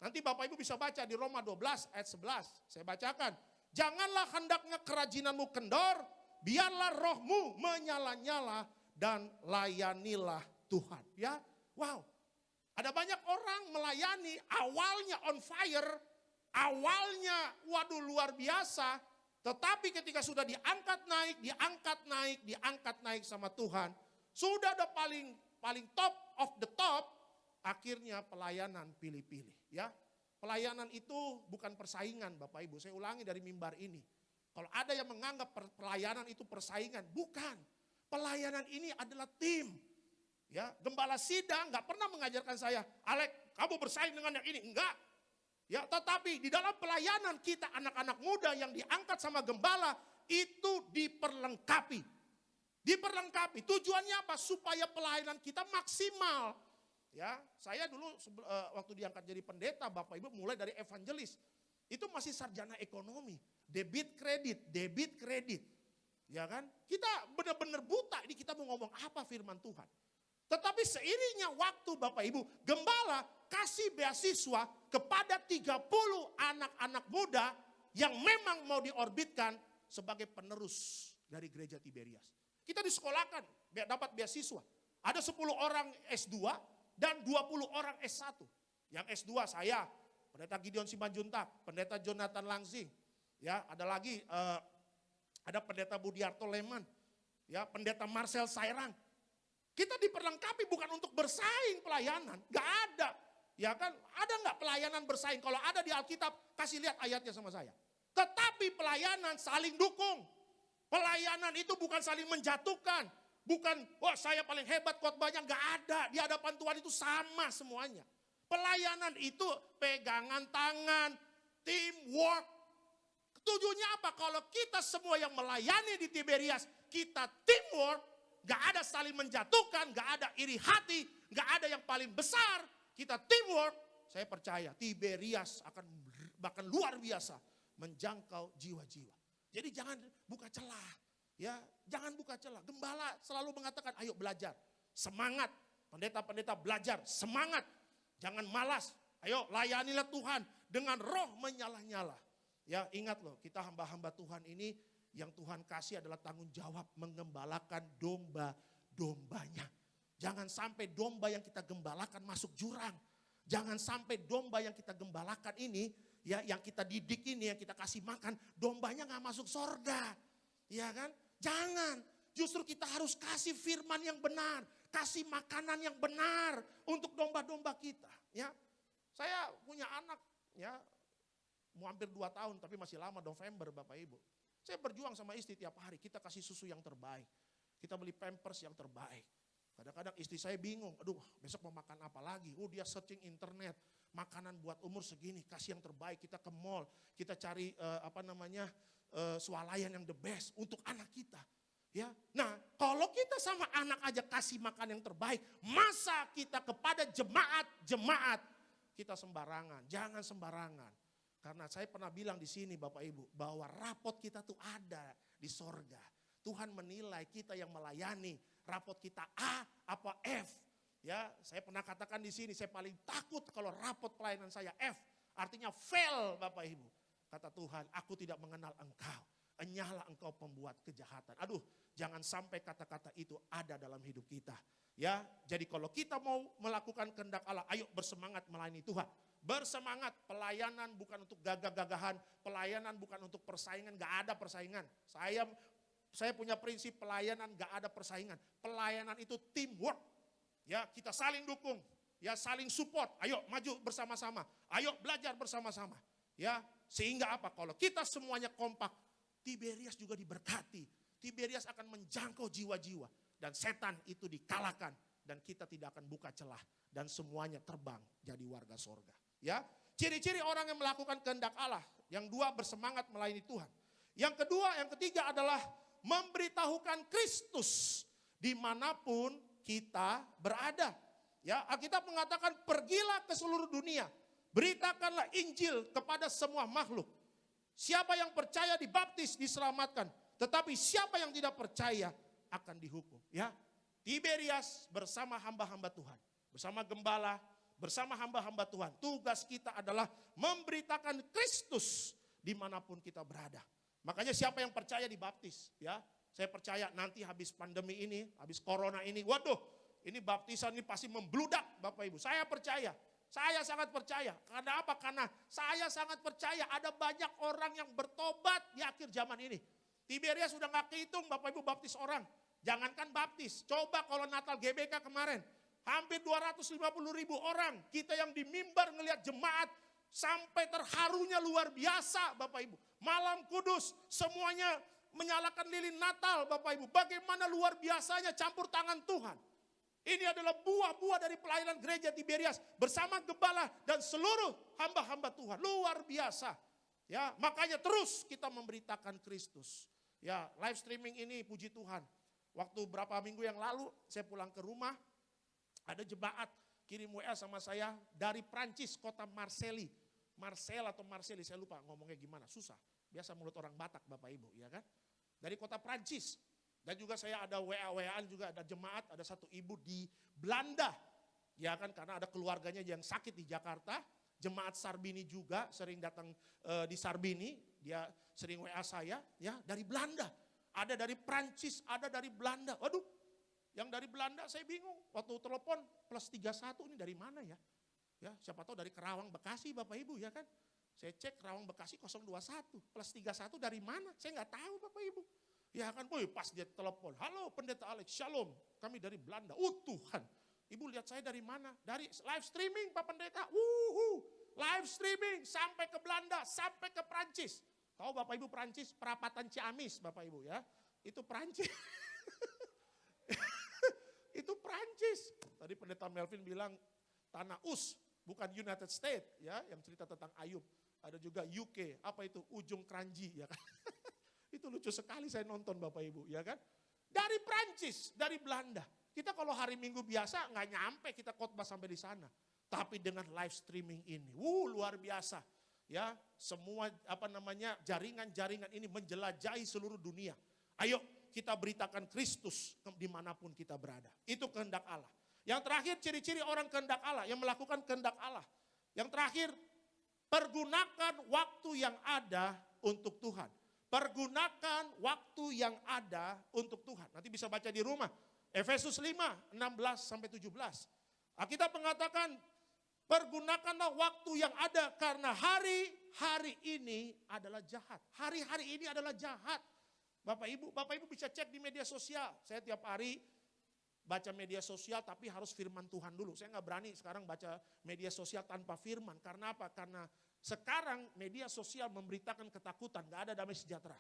Speaker 1: Nanti Bapak Ibu bisa baca di Roma 12 ayat 11. Saya bacakan. Janganlah hendaknya kerajinanmu kendor, biarlah rohmu menyala-nyala dan layanilah Tuhan. Ya, wow. Ada banyak orang melayani, awalnya on fire, awalnya waduh luar biasa, tetapi ketika sudah diangkat naik sama Tuhan, sudah ada paling top of the top, akhirnya pelayanan pilih-pilih. Ya, pelayanan itu bukan persaingan Bapak Ibu. Saya ulangi dari mimbar ini. Kalau ada yang menganggap pelayanan itu persaingan, bukan. Pelayanan ini adalah tim. Ya, gembala sidang nggak pernah mengajarkan saya, Alek, kamu bersaing dengan yang ini. Enggak. Ya, tetapi di dalam pelayanan kita anak-anak muda yang diangkat sama gembala itu diperlengkapi. Diperlengkapi. Tujuannya apa? Supaya pelayanan kita maksimal. Ya, saya dulu waktu diangkat jadi pendeta, Bapak Ibu mulai dari evangelis. Itu masih sarjana ekonomi, debit kredit. Ya kan? Kita benar-benar buta, ini kita mau ngomong apa firman Tuhan. Tetapi seiringnya waktu Bapak Ibu, gembala kasih beasiswa kepada 30 anak-anak muda yang memang mau diorbitkan sebagai penerus dari gereja Tiberias. Kita disekolahkan, dapat beasiswa. Ada 10 orang S2 dan 20 orang S1. Yang S2 saya, pendeta Gideon Simanjuntak, pendeta Jonathan Langsing. Ya, ada lagi ada pendeta Budiarto Leman, ya, pendeta Marcel Sairang. Kita diperlengkapi bukan untuk bersaing pelayanan, gak ada. Ya kan, ada gak pelayanan bersaing? Kalau ada di Alkitab, kasih lihat ayatnya sama saya. Tetapi pelayanan saling dukung. Pelayanan itu bukan saling menjatuhkan. Bukan, wah saya paling hebat khotbahnya, gak ada. Di hadapan Tuhan itu sama semuanya. Pelayanan itu pegangan tangan, teamwork. Tujuannya apa? Kalau kita semua yang melayani di Tiberias, kita teamwork, gak ada saling menjatuhkan, gak ada iri hati, gak ada yang paling besar. Kita teamwork, saya percaya Tiberias akan bahkan luar biasa menjangkau jiwa-jiwa. Jadi jangan buka celah, ya, jangan buka celah. Gembala selalu mengatakan, ayo belajar, semangat. Pendeta-pendeta belajar, semangat, jangan malas. Ayo layanilah Tuhan dengan roh menyala-nyala. Ya, ingat loh, kita hamba-hamba Tuhan ini yang Tuhan kasih adalah tanggung jawab mengembalakan domba-dombanya. Jangan sampai domba yang kita gembalakan masuk jurang. Jangan sampai domba yang kita gembalakan ini, ya, yang kita didik ini, yang kita kasih makan, dombanya gak masuk sorga. Ya kan? Jangan. Justru kita harus kasih firman yang benar, kasih makanan yang benar untuk domba-domba kita. Ya, saya punya anak, ya. Mau hampir 2 tahun tapi masih lama November Bapak Ibu. Saya berjuang sama istri tiap hari, kita kasih susu yang terbaik. Kita beli pampers yang terbaik. Kadang-kadang istri saya bingung, aduh besok mau makan apa lagi. Dia searching internet, makanan buat umur segini, kasih yang terbaik. Kita ke mall, kita cari swalayan yang the best untuk anak kita. Ya, nah kalau kita sama anak aja kasih makan yang terbaik, masa kita kepada jemaat kita sembarangan? Jangan sembarangan. Karena saya pernah bilang di sini Bapak Ibu, bahwa rapot kita tuh ada di sorga. Tuhan menilai kita yang melayani, rapot kita A apa F. Ya, saya pernah katakan di sini, saya paling takut kalau rapot pelayanan saya F. Artinya fail Bapak Ibu. Kata Tuhan, aku tidak mengenal engkau. Enyahlah engkau pembuat kejahatan. Aduh, jangan sampai kata-kata itu ada dalam hidup kita. Ya, jadi kalau kita mau melakukan kehendak Allah, ayo bersemangat melayani Tuhan. bersemangat. Pelayanan bukan untuk gagah-gagahan, pelayanan bukan untuk persaingan, gak ada persaingan. Saya punya prinsip pelayanan gak ada persaingan. Pelayanan itu teamwork. Ya, kita saling dukung, ya saling support. Ayo maju bersama-sama, ayo belajar bersama-sama. Ya, sehingga apa? Kalau kita semuanya kompak, Tiberias juga diberkati. Tiberias akan menjangkau jiwa-jiwa dan setan itu dikalahkan dan kita tidak akan buka celah dan semuanya terbang jadi warga sorga. Ya, ciri-ciri orang yang melakukan kehendak Allah. Yang dua, bersemangat melayani Tuhan. Yang kedua, yang ketiga adalah memberitahukan Kristus dimanapun kita berada. Ya, Alkitab mengatakan pergilah ke seluruh dunia, beritakanlah Injil kepada semua makhluk. Siapa yang percaya dibaptis diselamatkan, tetapi siapa yang tidak percaya akan dihukum. Ya, Tiberias bersama hamba-hamba Tuhan, bersama gembala, bersama hamba-hamba Tuhan. Tugas kita adalah memberitakan Kristus dimanapun kita berada. Makanya siapa yang percaya dibaptis, ya. Saya percaya nanti habis pandemi ini, habis corona ini, waduh, ini baptisan ini pasti membludak Bapak Ibu. Saya percaya, saya sangat percaya. Karena apa? Karena saya sangat percaya ada banyak orang yang bertobat di akhir zaman ini. Tiberias sudah gak kehitung Bapak Ibu baptis orang. Jangankan baptis, coba kalau Natal GBK kemarin, hampir 250.000 orang. Kita yang di mimbar ngelihat jemaat, sampai terharunya luar biasa Bapak Ibu. Malam kudus semuanya menyalakan lilin Natal Bapak Ibu. Bagaimana luar biasanya campur tangan Tuhan. Ini adalah buah-buah dari pelayanan gereja Tiberias bersama gembala dan seluruh hamba-hamba Tuhan. Luar biasa. Ya, makanya terus kita memberitakan Kristus. Ya, live streaming ini puji Tuhan. Waktu berapa minggu yang lalu saya pulang ke rumah, ada jemaat kirim WA sama saya dari Prancis, kota Marseille. Marseille atau Marseille, saya lupa ngomongnya gimana, susah. Biasa mulut orang Batak Bapak Ibu, ya kan? Dari kota Prancis. Dan juga saya ada WA-WAan juga, ada jemaat, ada satu ibu di Belanda. Ya kan, karena ada keluarganya yang sakit di Jakarta. Jemaat Sarbini juga sering datang di Sarbini, dia sering WA saya, ya dari Belanda. Ada dari Prancis, ada dari Belanda. Waduh, yang dari Belanda saya bingung. Waktu telepon plus 31 ini dari mana ya? Ya, siapa tahu dari Kerawang Bekasi Bapak Ibu ya kan. Saya cek Kerawang Bekasi 021 plus 31 dari mana? Saya nggak tahu Bapak Ibu. Ya kan, pas dia telepon. Halo Pendeta Alex, Shalom. Kami dari Belanda. Tuhan. Ibu lihat saya dari mana? Dari live streaming Pak Pendeta. Live streaming sampai ke Belanda, sampai ke Prancis. Tahu Bapak Ibu Prancis, perapatan Ciamis Bapak Ibu ya. Itu Prancis. Itu Prancis. Tadi Pendeta Melvin bilang tanah Us, bukan United States ya, yang cerita tentang Ayub. Ada juga UK, apa itu? Ujung Kranji ya kan. Itu lucu sekali saya nonton Bapak Ibu ya kan. Dari Prancis, dari Belanda. Kita kalau hari Minggu biasa nggak nyampe kita khotbah sampai di sana. Tapi dengan live streaming ini, luar biasa. Ya, semua jaringan-jaringan ini menjelajahi seluruh dunia. Ayo kita beritakan Kristus dimanapun kita berada. Itu kehendak Allah. Yang terakhir ciri-ciri orang kehendak Allah, yang melakukan kehendak Allah. Yang terakhir, pergunakan waktu yang ada untuk Tuhan. Pergunakan waktu yang ada untuk Tuhan. Nanti bisa baca di rumah. Efesus 5, 16-17. Alkitab mengatakan, pergunakanlah waktu yang ada karena hari ini adalah jahat. Hari-hari ini adalah jahat. Bapak Ibu bisa cek di media sosial. Saya tiap hari baca media sosial tapi harus firman Tuhan dulu. Saya nggak berani sekarang baca media sosial tanpa firman. Karena apa? Karena sekarang media sosial memberitakan ketakutan, nggak ada damai sejahtera.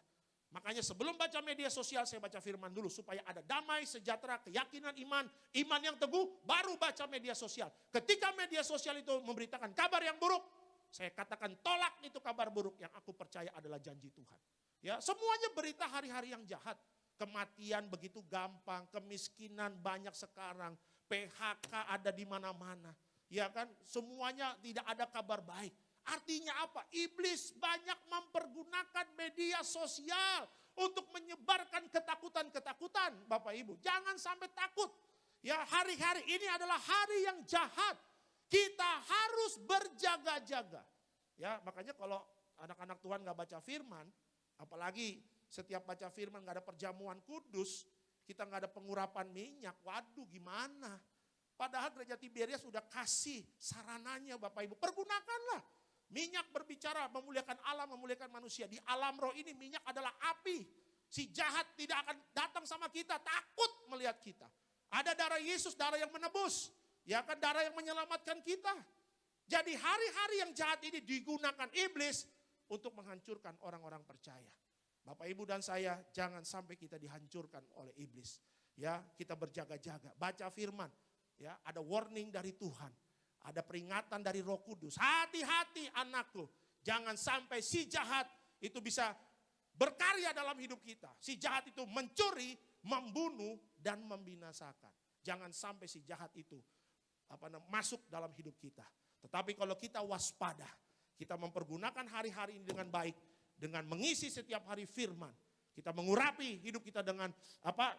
Speaker 1: Makanya sebelum baca media sosial saya baca firman dulu supaya ada damai, sejahtera, keyakinan iman yang teguh, baru baca media sosial. Ketika media sosial itu memberitakan kabar yang buruk, saya katakan tolak itu kabar buruk, yang aku percaya adalah janji Tuhan. Ya, semuanya berita hari-hari yang jahat. Kematian begitu gampang, kemiskinan banyak sekarang, PHK ada di mana-mana. Ya kan, semuanya tidak ada kabar baik. Artinya apa? Iblis banyak mempergunakan media sosial untuk menyebarkan ketakutan-ketakutan, Bapak Ibu. Jangan sampai takut. Ya, hari-hari ini adalah hari yang jahat. Kita harus berjaga-jaga. Ya, makanya kalau anak-anak Tuhan gak baca firman, apalagi setiap baca firman gak ada perjamuan kudus, kita gak ada pengurapan minyak, waduh gimana? Padahal gereja Tiberias sudah kasih sarananya Bapak Ibu. Pergunakanlah. Minyak berbicara memuliakan Allah, memuliakan manusia. Di alam roh ini minyak adalah api. Si jahat tidak akan datang sama kita, takut melihat kita. Ada darah Yesus, darah yang menebus. Ya kan, darah yang menyelamatkan kita. Jadi hari-hari yang jahat ini digunakan iblis untuk menghancurkan orang-orang percaya. Bapak Ibu dan saya jangan sampai kita dihancurkan oleh iblis. Ya, kita berjaga-jaga, baca firman. Ya, ada warning dari Tuhan. Ada peringatan dari Roh Kudus. Hati-hati anakku, jangan sampai si jahat itu bisa berkarya dalam hidup kita. Si jahat itu mencuri, membunuh dan membinasakan. Jangan sampai si jahat itu masuk dalam hidup kita. Tetapi kalau kita waspada, kita mempergunakan hari-hari ini dengan baik, dengan mengisi setiap hari firman. Kita mengurapi hidup kita dengan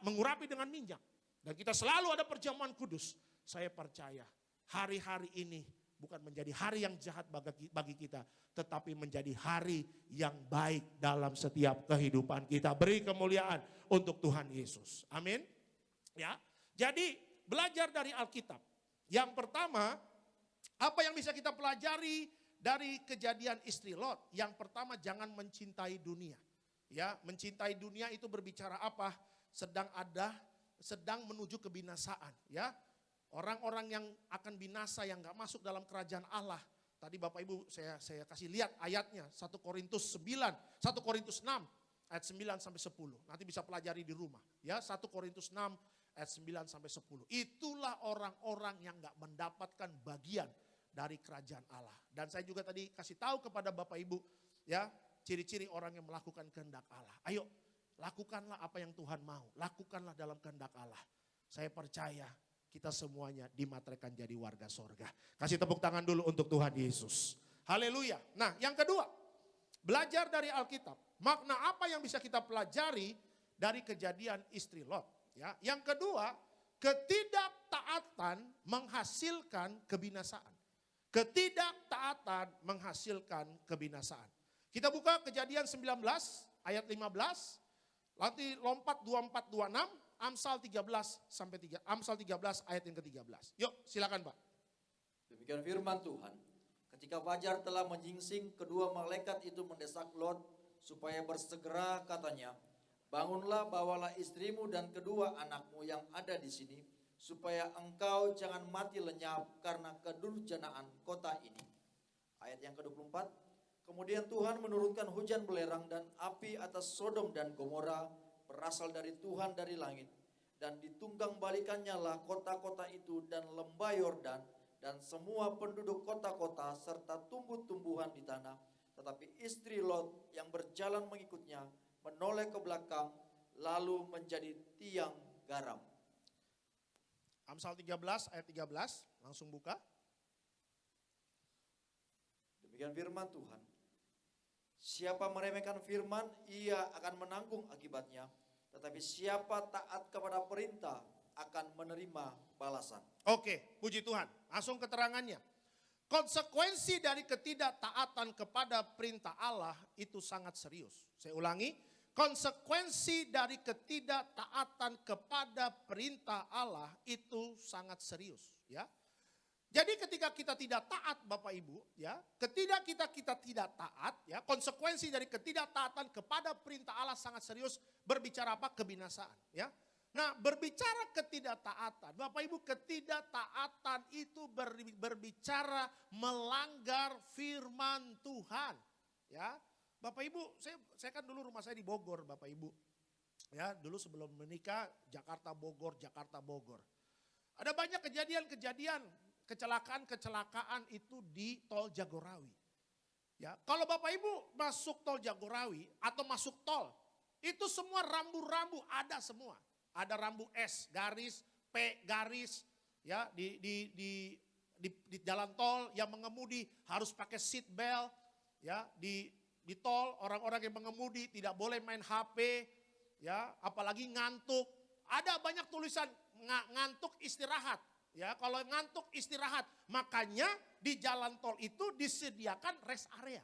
Speaker 1: mengurapi dengan minyak. Dan kita selalu ada perjamuan kudus. Saya percaya hari-hari ini bukan menjadi hari yang jahat bagi kita, tetapi menjadi hari yang baik dalam setiap kehidupan kita. Beri kemuliaan untuk Tuhan Yesus. Amin. Ya. Jadi belajar dari Alkitab. Yang pertama, apa yang bisa kita pelajari dari kejadian istri Lot? Yang pertama, jangan mencintai dunia. Ya, mencintai dunia itu berbicara apa? Sedang menuju kebinasaan. Ya, orang-orang yang akan binasa yang nggak masuk dalam kerajaan Allah. Tadi Bapak Ibu saya kasih lihat ayatnya 1 Korintus 6 ayat 9 sampai 10. Nanti bisa pelajari di rumah. Ya, 1 Korintus 6 ayat 9 sampai 10. Itulah orang-orang yang nggak mendapatkan bagian dari kerajaan Allah. Dan saya juga tadi kasih tahu kepada Bapak Ibu, ya, ciri-ciri orang yang melakukan kehendak Allah. Ayo, lakukanlah apa yang Tuhan mau. Lakukanlah dalam kehendak Allah. Saya percaya kita semuanya dimateraikan jadi warga sorga. Kasih tepuk tangan dulu untuk Tuhan Yesus. Haleluya. Nah, yang kedua, belajar dari Alkitab. Makna apa yang bisa kita pelajari dari kejadian istri Lot? Ya, yang kedua, ketidaktaatan menghasilkan kebinasaan. Ketidaktaatan menghasilkan kebinasaan. Kita buka Kejadian 19 ayat 15. Nanti lompat 24 26, Amsal 13 sampai 3. Amsal 13 ayat yang ke-13. Yuk, silakan Pak.
Speaker 2: Demikian firman Tuhan. Ketika fajar telah menyingsing, kedua malaikat itu mendesak Lot supaya bersegera, katanya, "Bangunlah, bawalah istrimu dan kedua anakmu yang ada di sini, supaya engkau jangan mati lenyap karena kedurjanaan kota ini." Ayat yang ke-24, kemudian Tuhan menurunkan hujan belerang dan api atas Sodom dan Gomora berasal dari Tuhan dari langit. Dan ditunggang balikannya lah kota-kota itu dan lembah Yordan dan semua penduduk kota-kota serta tumbuh-tumbuhan di tanah. Tetapi istri Lot yang berjalan mengikutnya menoleh ke belakang lalu menjadi tiang garam.
Speaker 1: Amsal 13 ayat 13, langsung buka.
Speaker 2: Demikian firman Tuhan. Siapa meremehkan firman, ia akan menanggung akibatnya. Tetapi siapa taat kepada perintah akan menerima balasan.
Speaker 1: Oke, puji Tuhan. Langsung keterangannya. Konsekuensi dari ketidaktaatan kepada perintah Allah itu sangat serius. Saya ulangi. Konsekuensi dari ketidaktaatan kepada perintah Allah itu sangat serius, ya. Jadi ketika kita tidak taat Bapak Ibu, ya, ketika kita tidak taat, ya, konsekuensi dari ketidaktaatan kepada perintah Allah sangat serius, berbicara apa? Kebinasaan, ya. Nah, berbicara ketidaktaatan, Bapak Ibu, ketidaktaatan itu berbicara melanggar firman Tuhan, ya. Bapak Ibu, saya kan dulu rumah saya di Bogor, Bapak Ibu. Ya, dulu sebelum menikah Jakarta Bogor. Ada banyak kejadian-kejadian, kecelakaan itu di Tol Jagorawi. Ya, kalau Bapak Ibu masuk Tol Jagorawi atau masuk tol, itu semua rambu-rambu ada semua. Ada rambu S garis, P garis, ya, di jalan tol yang mengemudi harus pakai seat belt, ya, di tol orang-orang yang mengemudi tidak boleh main HP, ya, apalagi ngantuk. Ada banyak tulisan ngantuk istirahat, ya. Kalau ngantuk istirahat, makanya di jalan tol itu disediakan rest area.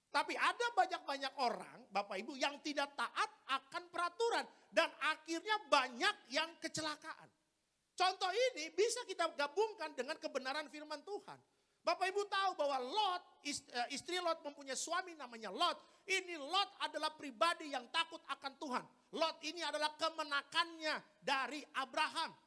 Speaker 1: Tapi ada banyak orang, Bapak Ibu, yang tidak taat akan peraturan dan akhirnya banyak yang kecelakaan. Contoh ini bisa kita gabungkan dengan kebenaran firman Tuhan. Bapak Ibu tahu bahwa Lot, istri Lot mempunyai suami namanya Lot. Ini Lot adalah pribadi yang takut akan Tuhan. Lot ini adalah kemenakannya dari Abraham.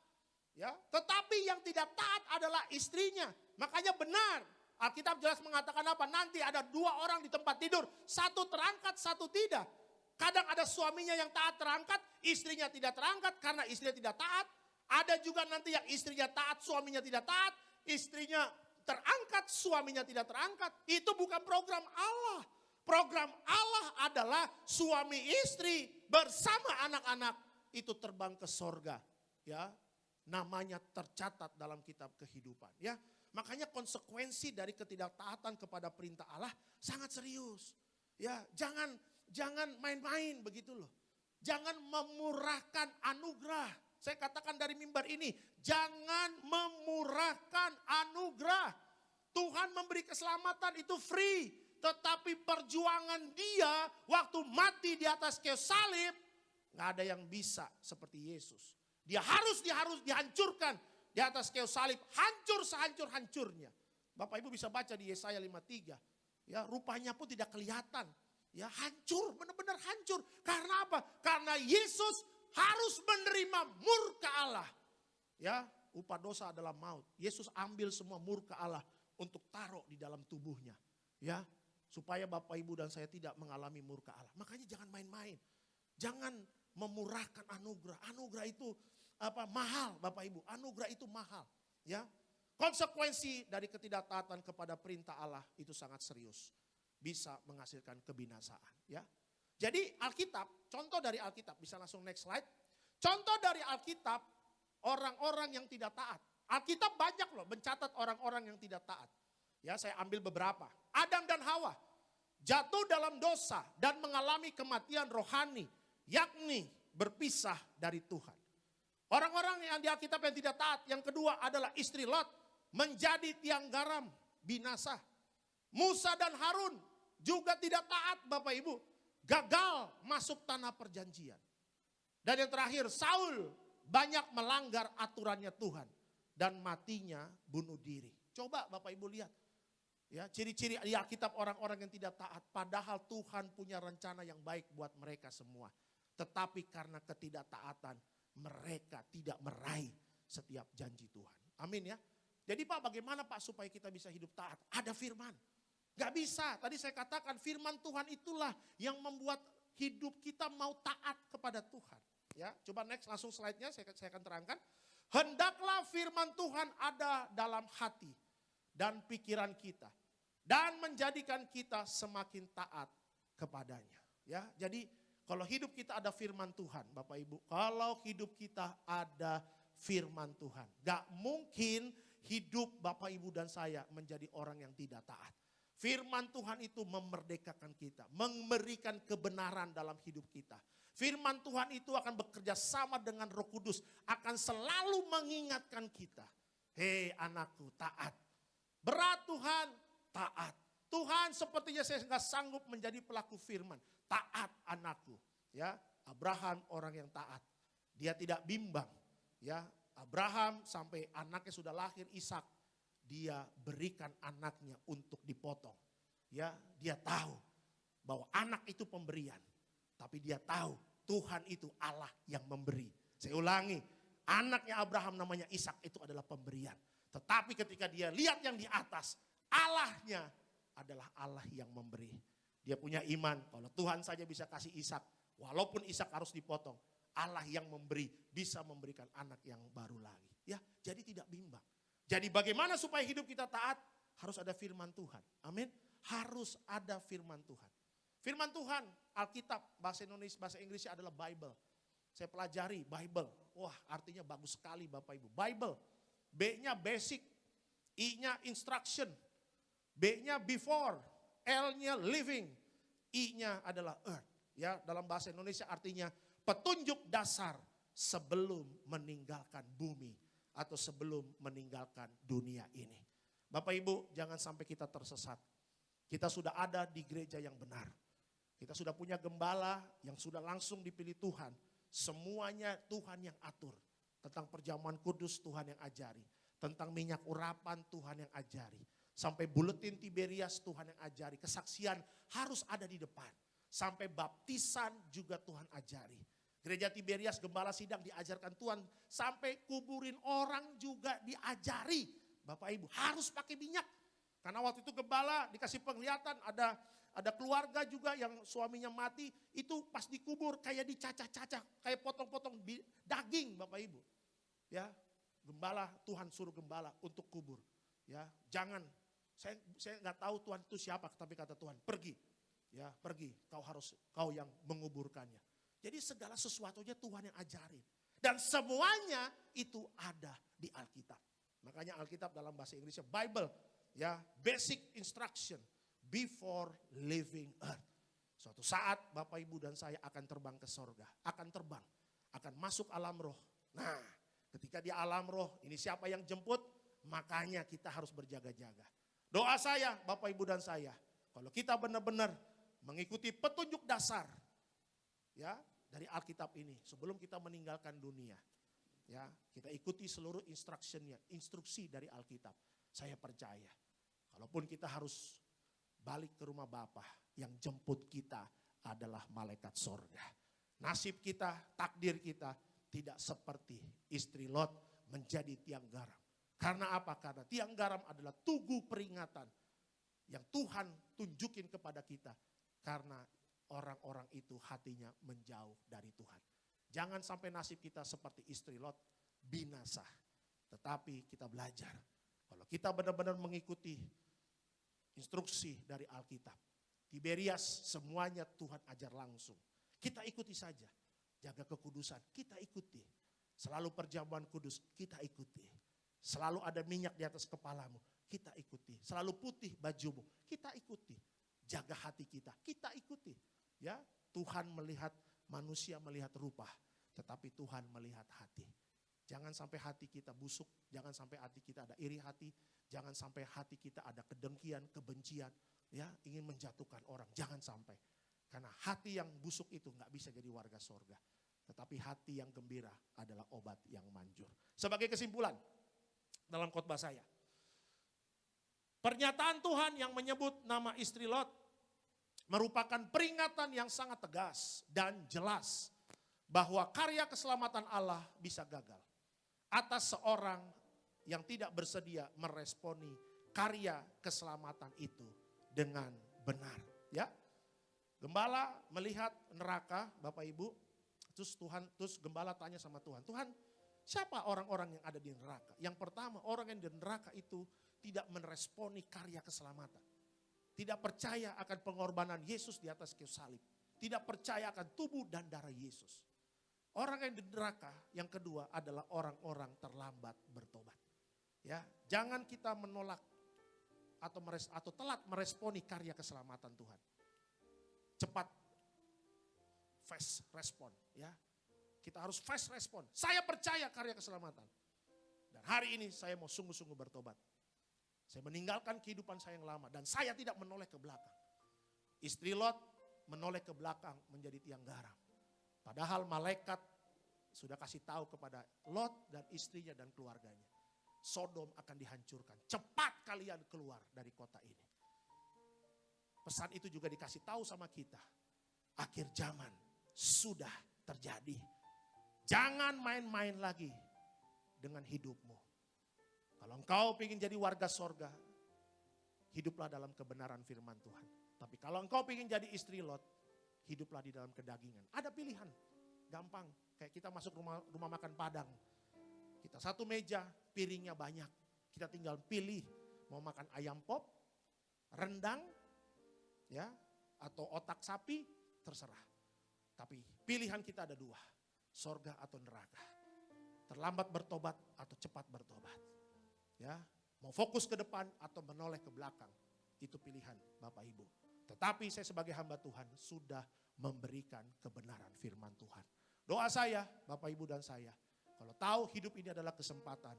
Speaker 1: Ya, tetapi yang tidak taat adalah istrinya. Makanya benar, Alkitab jelas mengatakan apa? Nanti ada 2 orang di tempat tidur, satu terangkat, satu tidak. Kadang ada suaminya yang taat terangkat, istrinya tidak terangkat karena istrinya tidak taat. Ada juga nanti yang istrinya taat, suaminya tidak taat. Istrinya terangkat, suaminya tidak terangkat. Itu bukan program Allah. Program Allah adalah suami istri bersama anak-anak itu terbang ke sorga. Ya, namanya tercatat dalam kitab kehidupan. Ya, makanya konsekuensi dari ketidaktaatan kepada perintah Allah sangat serius. Ya, jangan main-main begitu loh. Jangan memurahkan anugerah. Saya katakan dari mimbar ini, jangan memurahkan anugerah. Tuhan memberi keselamatan itu free. Tetapi perjuangan dia waktu mati di atas kayu salib, gak ada yang bisa seperti Yesus. Dia harus dihancurkan di atas kayu salib, hancur sehancur-hancurnya. Bapak Ibu bisa baca di Yesaya 53. Ya, rupanya pun tidak kelihatan. Ya, hancur, benar-benar hancur. Karena apa? Karena Yesus harus menerima murka Allah. Ya, upah dosa adalah maut. Yesus ambil semua murka Allah untuk taruh di dalam tubuhnya. Ya, supaya Bapak Ibu dan saya tidak mengalami murka Allah. Makanya jangan main-main. Jangan memurahkan anugerah. Anugerah itu mahal Bapak Ibu. Anugerah itu mahal. Ya, konsekuensi dari ketidaktaatan kepada perintah Allah itu sangat serius. Bisa menghasilkan kebinasaan. Ya, jadi Alkitab, contoh dari Alkitab, bisa langsung next slide. Contoh dari Alkitab, orang-orang yang tidak taat. Alkitab banyak loh mencatat orang-orang yang tidak taat. Ya, saya ambil beberapa. Adam dan Hawa jatuh dalam dosa dan mengalami kematian rohani, yakni berpisah dari Tuhan. Orang-orang yang di Alkitab yang tidak taat, yang kedua adalah istri Lot, menjadi tiang garam, binasa. Musa dan Harun juga tidak taat Bapak Ibu, gagal masuk tanah perjanjian. Dan yang terakhir, Saul banyak melanggar aturannya Tuhan dan matinya bunuh diri. Coba Bapak Ibu lihat. Ya, ciri-ciri di Alkitab orang-orang yang tidak taat, padahal Tuhan punya rencana yang baik buat mereka semua. Tetapi karena ketidaktaatan, mereka tidak meraih setiap janji Tuhan. Amin ya. Jadi Pak, bagaimana Pak supaya kita bisa hidup taat? Ada firman. Gak bisa, tadi saya katakan firman Tuhan itulah yang membuat hidup kita mau taat kepada Tuhan. Ya, coba next langsung slide-nya saya akan terangkan. Hendaklah firman Tuhan ada dalam hati dan pikiran kita. Dan menjadikan kita semakin taat kepadanya. Ya, jadi kalau hidup kita ada firman Tuhan, Bapak Ibu. Kalau hidup kita ada firman Tuhan, gak mungkin hidup Bapak Ibu dan saya menjadi orang yang tidak taat. Firman Tuhan itu memerdekakan kita, memberikan kebenaran dalam hidup kita. Firman Tuhan itu akan bekerja sama dengan Roh Kudus, akan selalu mengingatkan kita. Hei anakku, taat. Berat Tuhan, taat. Tuhan sepertinya saya nggak sanggup menjadi pelaku firman. Taat anakku. Ya, Abraham orang yang taat. Dia tidak bimbang. Ya, Abraham sampai anaknya sudah lahir Ishak, dia berikan anaknya untuk dipotong. Ya, dia tahu bahwa anak itu pemberian. Tapi dia tahu Tuhan itu Allah yang memberi. Saya ulangi, anaknya Abraham namanya Ishak itu adalah pemberian. Tetapi ketika dia lihat yang di atas, Allahnya adalah Allah yang memberi. Dia punya iman kalau Tuhan saja bisa kasih Ishak, walaupun Ishak harus dipotong, Allah yang memberi bisa memberikan anak yang baru lagi. Ya, jadi tidak bimbang. Jadi bagaimana supaya hidup kita taat? Harus ada firman Tuhan. Amin. Harus ada firman Tuhan. Firman Tuhan, Alkitab, bahasa Indonesia, bahasa Inggrisnya adalah Bible. Saya pelajari Bible. Wah, artinya bagus sekali Bapak Ibu. Bible. B-nya basic, I-nya instruction, B-nya before, L-nya living, I-nya adalah earth. Ya, dalam bahasa Indonesia artinya petunjuk dasar sebelum meninggalkan bumi atau sebelum meninggalkan dunia ini. Bapak Ibu, jangan sampai kita tersesat. Kita sudah ada di gereja yang benar. Kita sudah punya gembala yang sudah langsung dipilih Tuhan. Semuanya Tuhan yang atur. Tentang perjamuan kudus Tuhan yang ajari. Tentang minyak urapan Tuhan yang ajari. Sampai buletin Tiberias Tuhan yang ajari. Kesaksian harus ada di depan. Sampai baptisan juga Tuhan ajari. Gereja Tiberias Gembala Sidang diajarkan Tuhan. Sampai kuburin orang juga diajari. Bapak Ibu harus pakai minyak. Karena waktu itu gembala dikasih penglihatan ada keluarga juga yang suaminya mati. Itu pas dikubur kayak dicacah-cacah. Kayak potong-potong daging Bapak Ibu. Ya, gembala Tuhan suruh gembala untuk kubur. Ya, jangan. Saya nggak tahu Tuhan itu siapa, tapi kata Tuhan pergi. Ya, pergi. Kau yang menguburkannya. Jadi segala sesuatunya Tuhan yang ajarin. Dan semuanya itu ada di Alkitab. Makanya Alkitab dalam bahasa Inggrisnya Bible. Ya, basic instruction before leaving earth. Suatu saat Bapak Ibu dan saya akan terbang ke sorga. Akan terbang. Akan masuk alam roh. Nah, ketika di alam roh ini siapa yang jemput? Makanya kita harus berjaga-jaga. Doa saya Bapak Ibu dan saya. Kalau kita benar-benar mengikuti petunjuk dasar. Ya, dari Alkitab ini sebelum kita meninggalkan dunia. Ya, kita ikuti seluruh instruksi dari Alkitab. Saya percaya, kalaupun kita harus balik ke rumah Bapa, yang jemput kita adalah malaikat sorga. Nasib kita, takdir kita tidak seperti istri Lot menjadi tiang garam. Karena apa? Karena tiang garam adalah tugu peringatan yang Tuhan tunjukin kepada kita. Karena orang-orang itu hatinya menjauh dari Tuhan. Jangan sampai nasib kita seperti istri Lot binasa. Tetapi kita belajar. Kalau kita benar-benar mengikuti instruksi dari Alkitab. Tiberias semuanya Tuhan ajar langsung. Kita ikuti saja. Jaga kekudusan, kita ikuti. Selalu perjamuan kudus, kita ikuti. Selalu ada minyak di atas kepalamu, kita ikuti. Selalu putih bajumu, kita ikuti. Jaga hati kita ikuti. Ya, Tuhan melihat, manusia melihat rupa, tetapi Tuhan melihat hati. Jangan sampai hati kita busuk, jangan sampai hati kita ada iri hati, jangan sampai hati kita ada kedengkian, kebencian, ya, ingin menjatuhkan orang, jangan sampai. Karena hati yang busuk itu nggak bisa jadi warga sorga. Tetapi hati yang gembira adalah obat yang manjur. Sebagai kesimpulan dalam khotbah saya. Pernyataan Tuhan yang menyebut nama istri Lot merupakan peringatan yang sangat tegas dan jelas bahwa karya keselamatan Allah bisa gagal atas seorang yang tidak bersedia meresponi karya keselamatan itu dengan benar. Ya, gembala melihat neraka, Bapak Ibu, terus gembala tanya sama Tuhan, Tuhan, siapa orang-orang yang ada di neraka? Yang pertama, orang yang di neraka itu tidak meresponi karya keselamatan. Tidak percaya akan pengorbanan Yesus di atas kayu salib. Tidak percaya akan tubuh dan darah Yesus. Orang yang di neraka yang kedua adalah orang-orang terlambat bertobat. Ya, jangan kita menolak atau telat meresponi karya keselamatan Tuhan. Cepat fast respon, ya. Kita harus fast respon. Saya percaya karya keselamatan. Dan hari ini saya mau sungguh-sungguh bertobat. Saya meninggalkan kehidupan saya yang lama dan saya tidak menoleh ke belakang. Istri Lot menoleh ke belakang menjadi tiang garam. Padahal malaikat sudah kasih tahu kepada Lot dan istrinya dan keluarganya. Sodom akan dihancurkan. Cepat kalian keluar dari kota ini. Pesan itu juga dikasih tahu sama kita. Akhir zaman sudah terjadi. Jangan main-main lagi dengan hidupmu. Kalau engkau ingin jadi warga sorga, hiduplah dalam kebenaran firman Tuhan. Tapi kalau engkau ingin jadi istri Lot, hiduplah di dalam kedagingan. Ada pilihan, gampang. Kayak kita masuk rumah makan Padang. Kita satu meja, piringnya banyak. Kita tinggal pilih mau makan ayam pop, rendang, ya, atau otak sapi, terserah. Tapi pilihan kita ada dua, sorga atau neraka. Terlambat bertobat atau cepat bertobat. Ya, mau fokus ke depan atau menoleh ke belakang. Itu pilihan Bapak Ibu. Tetapi saya sebagai hamba Tuhan sudah memberikan kebenaran firman Tuhan. Doa saya, Bapak Ibu dan saya, kalau tahu hidup ini adalah kesempatan,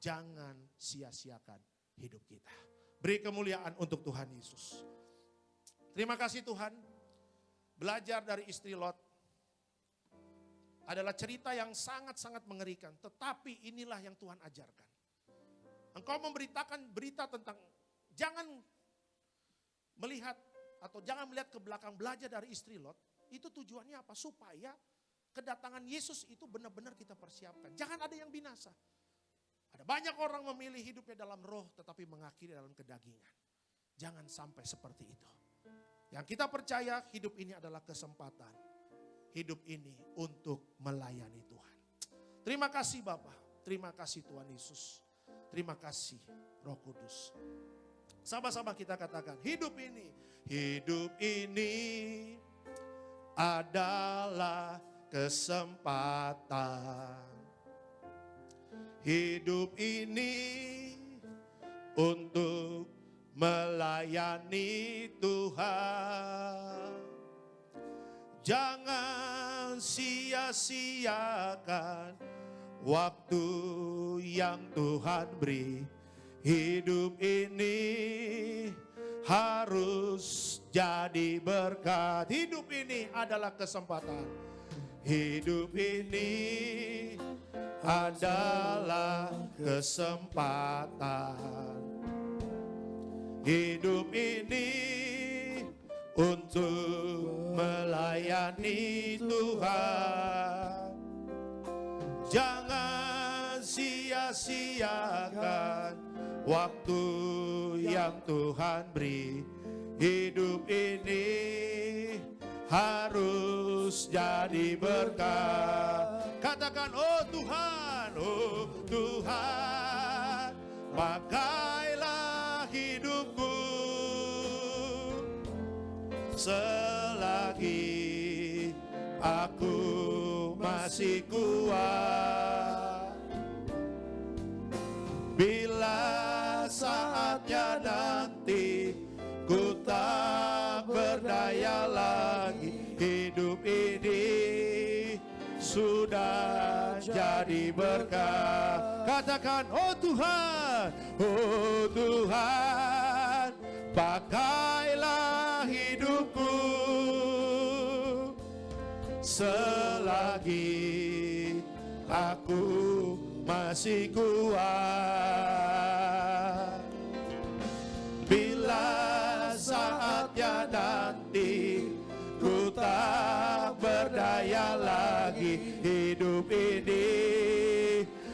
Speaker 1: jangan sia-siakan hidup kita. Beri kemuliaan untuk Tuhan Yesus. Terima kasih Tuhan, belajar dari istri Lot. adalah cerita yang sangat-sangat mengerikan. Tetapi inilah yang Tuhan ajarkan. Engkau memberitakan berita tentang jangan melihat atau jangan melihat ke belakang, belajar dari istri Lot. Itu tujuannya apa? Supaya kedatangan Yesus itu benar-benar kita persiapkan. Jangan ada yang binasa. Ada banyak orang memilih hidupnya dalam roh tetapi mengakhiri dalam kedagingan. Jangan sampai seperti itu. Yang kita percaya hidup ini adalah kesempatan. Hidup ini untuk melayani Tuhan. Terima kasih Bapa, terima kasih Tuhan Yesus. Terima kasih Roh Kudus. Sama-sama kita katakan, hidup ini adalah kesempatan. Hidup ini untuk melayani Tuhan. Jangan sia-siakan waktu yang Tuhan beri. Hidup ini harus jadi berkat. Hidup ini adalah kesempatan. Hidup ini adalah kesempatan. Hidup ini untuk melayani Tuhan. Jangan sia-siakan waktu yang Tuhan beri. Hidup ini harus jadi berkat. Katakan, oh Tuhan, pakailah hidupku selagi aku masih kuat. Bila saatnya nanti ku tak berdaya lagi, hidup ini sudah jadi berkat. Katakan, oh Tuhan, pakailah hidupku selagi aku masih kuat. Bila saatnya nanti ku tak berdaya lagi, hidup ini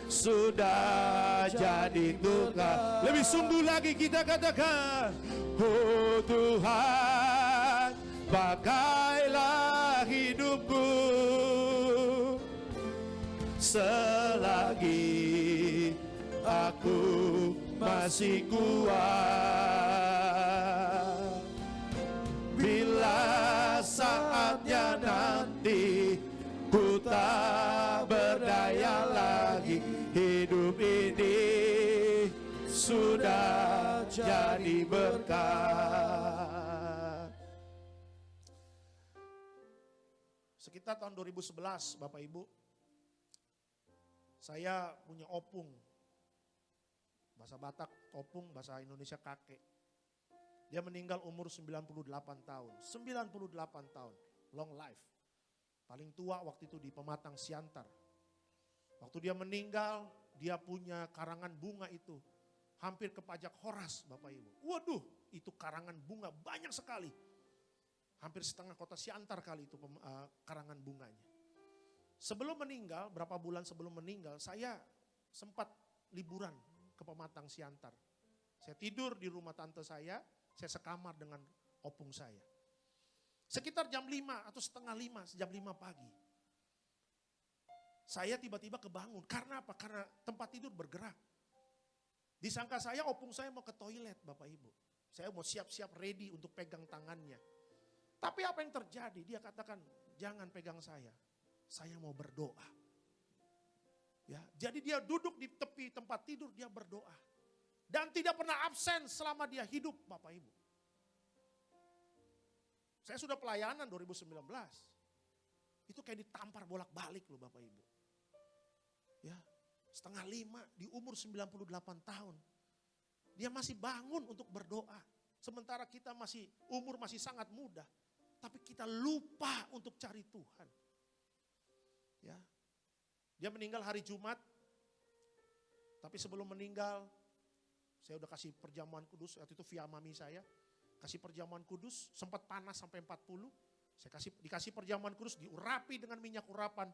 Speaker 1: sudah jadi Tuhan. Lebih sungguh lagi kita katakan, oh Tuhan, pakailah hidupku selagi aku masih kuat. Bila saatnya nanti ku tak berdaya lagi, hidup ini sudah jadi berkat. Sekitar tahun 2011 Bapak Ibu, saya punya opung. Bahasa Batak opung, bahasa Indonesia kakek. Dia meninggal umur 98 tahun. 98 tahun, long life. Paling tua waktu itu di Pematang Siantar. Waktu dia meninggal, dia punya karangan bunga itu. Hampir ke pajak Horas Bapak Ibu. Waduh, itu karangan bunga banyak sekali. Hampir setengah kota Siantar kali itu karangan bunganya. Sebelum meninggal, berapa bulan sebelum meninggal, saya sempat liburan ke Pematang Siantar. Saya tidur di rumah tante saya sekamar dengan opung saya. Sekitar jam 5 atau setengah 5, jam 5 pagi. Saya tiba-tiba kebangun. Karena apa? Karena tempat tidur bergerak. Disangka saya opung saya mau ke toilet Bapak Ibu. Saya mau siap-siap ready untuk pegang tangannya. Tapi apa yang terjadi? Dia katakan, jangan pegang saya mau berdoa. Ya, jadi dia duduk di tepi tempat tidur, dia berdoa. Dan tidak pernah absen selama dia hidup Bapak Ibu. Saya sudah pelayanan 2019. Itu kayak ditampar bolak-balik loh Bapak Ibu. Ya, setengah 5 di umur 98 tahun. Dia masih bangun untuk berdoa. Sementara kita umur masih sangat muda. Tapi kita lupa untuk cari Tuhan. Ya. Dia meninggal hari Jumat. Tapi sebelum meninggal, saya udah kasih perjamuan kudus, waktu itu via mami saya. Kasih perjamuan kudus, sempat panas sampai 40. Saya dikasih perjamuan kudus, diurapi dengan minyak urapan.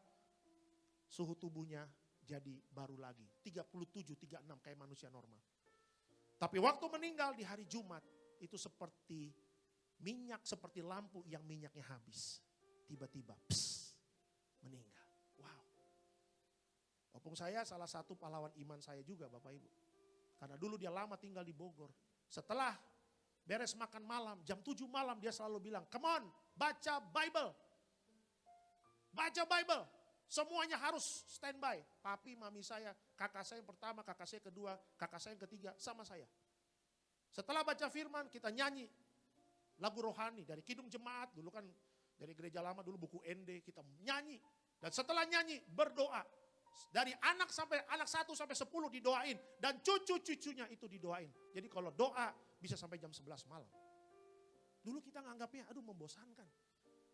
Speaker 1: Suhu tubuhnya jadi baru lagi. 37, 36 kayak manusia normal. Tapi waktu meninggal di hari Jumat, itu seperti minyak, seperti lampu yang minyaknya habis. Tiba-tiba, meninggal. Wow. Opung saya salah satu pahlawan iman saya juga Bapak Ibu. Karena dulu dia lama tinggal di Bogor. Setelah beres makan malam, jam 7 malam dia selalu bilang, come on, baca Bible. Baca Bible. Semuanya harus standby. Papi, mami saya, kakak saya yang pertama, kakak saya kedua, kakak saya yang ketiga, sama saya. Setelah baca firman, kita nyanyi lagu rohani dari Kidung Jemaat. Dulu kan dari gereja lama, dulu buku ND, kita nyanyi. Dan setelah nyanyi, berdoa. Dari anak 1 sampai 10 didoain. Dan cucu-cucunya itu didoain. Jadi kalau doa bisa sampai jam 11 malam. Dulu kita nganggapnya aduh membosankan.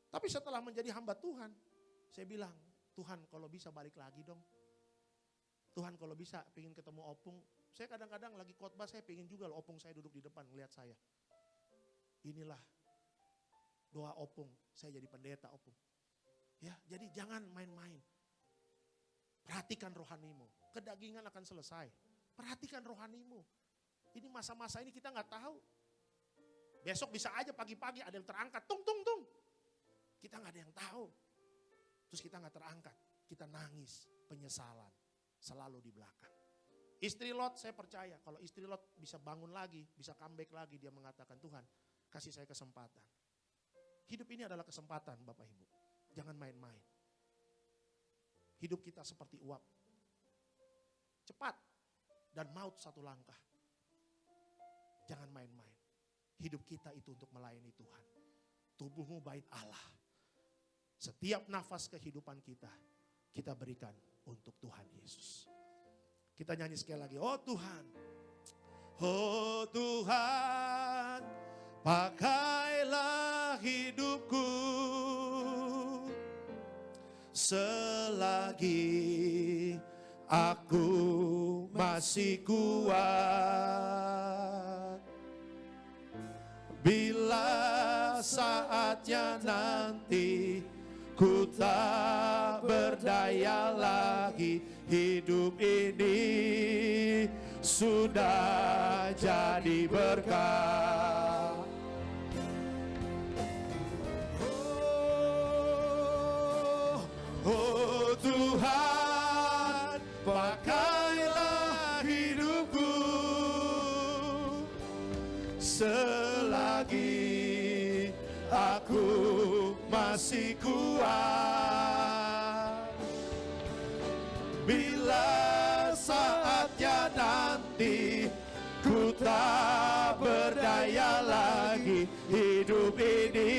Speaker 1: Tapi setelah menjadi hamba Tuhan, saya bilang, Tuhan kalau bisa balik lagi dong. Tuhan kalau bisa pengen ketemu Opung. Saya kadang-kadang lagi khotbah saya pengen juga loh Opung saya duduk di depan ngeliat saya. Inilah doa Opung, saya jadi pendeta Opung. Ya, jadi jangan main-main. Perhatikan rohanimu, kedagingan akan selesai. Perhatikan rohanimu. Ini masa-masa ini kita nggak tahu. Besok bisa aja pagi-pagi ada yang terangkat, tung. Kita nggak ada yang tahu. Terus kita nggak terangkat, kita nangis, penyesalan selalu di belakang. Istri Lot saya percaya kalau istri Lot bisa bangun lagi, bisa comeback lagi, dia mengatakan Tuhan kasih saya kesempatan. Hidup ini adalah kesempatan Bapak Ibu, jangan main-main. Hidup kita seperti uap. Cepat dan maut satu langkah. Jangan main-main. Hidup kita itu untuk melayani Tuhan. Tubuhmu bait Allah. Setiap nafas kehidupan kita berikan untuk Tuhan Yesus. Kita nyanyi sekali lagi. Oh Tuhan. Oh Tuhan. Pakailah hidupku. Selagi aku masih kuat, bila saatnya nanti ku tak berdaya lagi, hidup ini sudah jadi berkah. Oh Tuhan, pakailah hidupku selagi aku masih kuat. Bila saatnya nanti ku tak berdaya lagi, hidup ini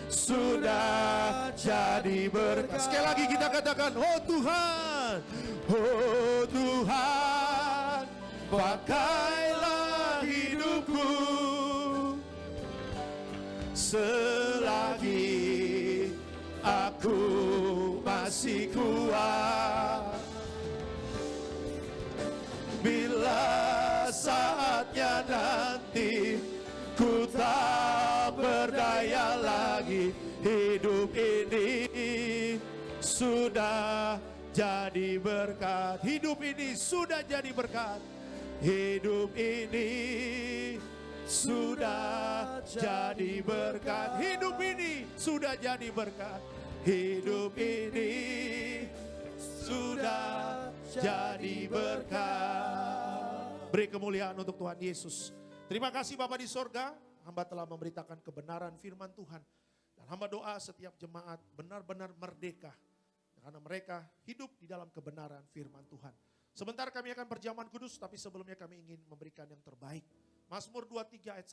Speaker 1: sudah jadi berkah. Sekali lagi kita katakan, oh Tuhan, pakailah hidupku selagi aku masih kuat. Bila saatnya nanti ku tak berdaya lagi, hidup ini sudah jadi berkat. Hidup ini sudah jadi berkat. Hidup ini sudah jadi berkat. Hidup ini sudah jadi berkat. Hidup ini sudah jadi berkat. Beri kemuliaan untuk Tuhan Yesus. Terima kasih Bapa di sorga, hamba telah memberitakan kebenaran firman Tuhan. Dan hamba doa setiap jemaat benar-benar merdeka. Karena mereka hidup di dalam kebenaran firman Tuhan. Sebentar kami akan perjamuan kudus, tapi sebelumnya kami ingin memberikan yang terbaik. Mazmur 23 ayat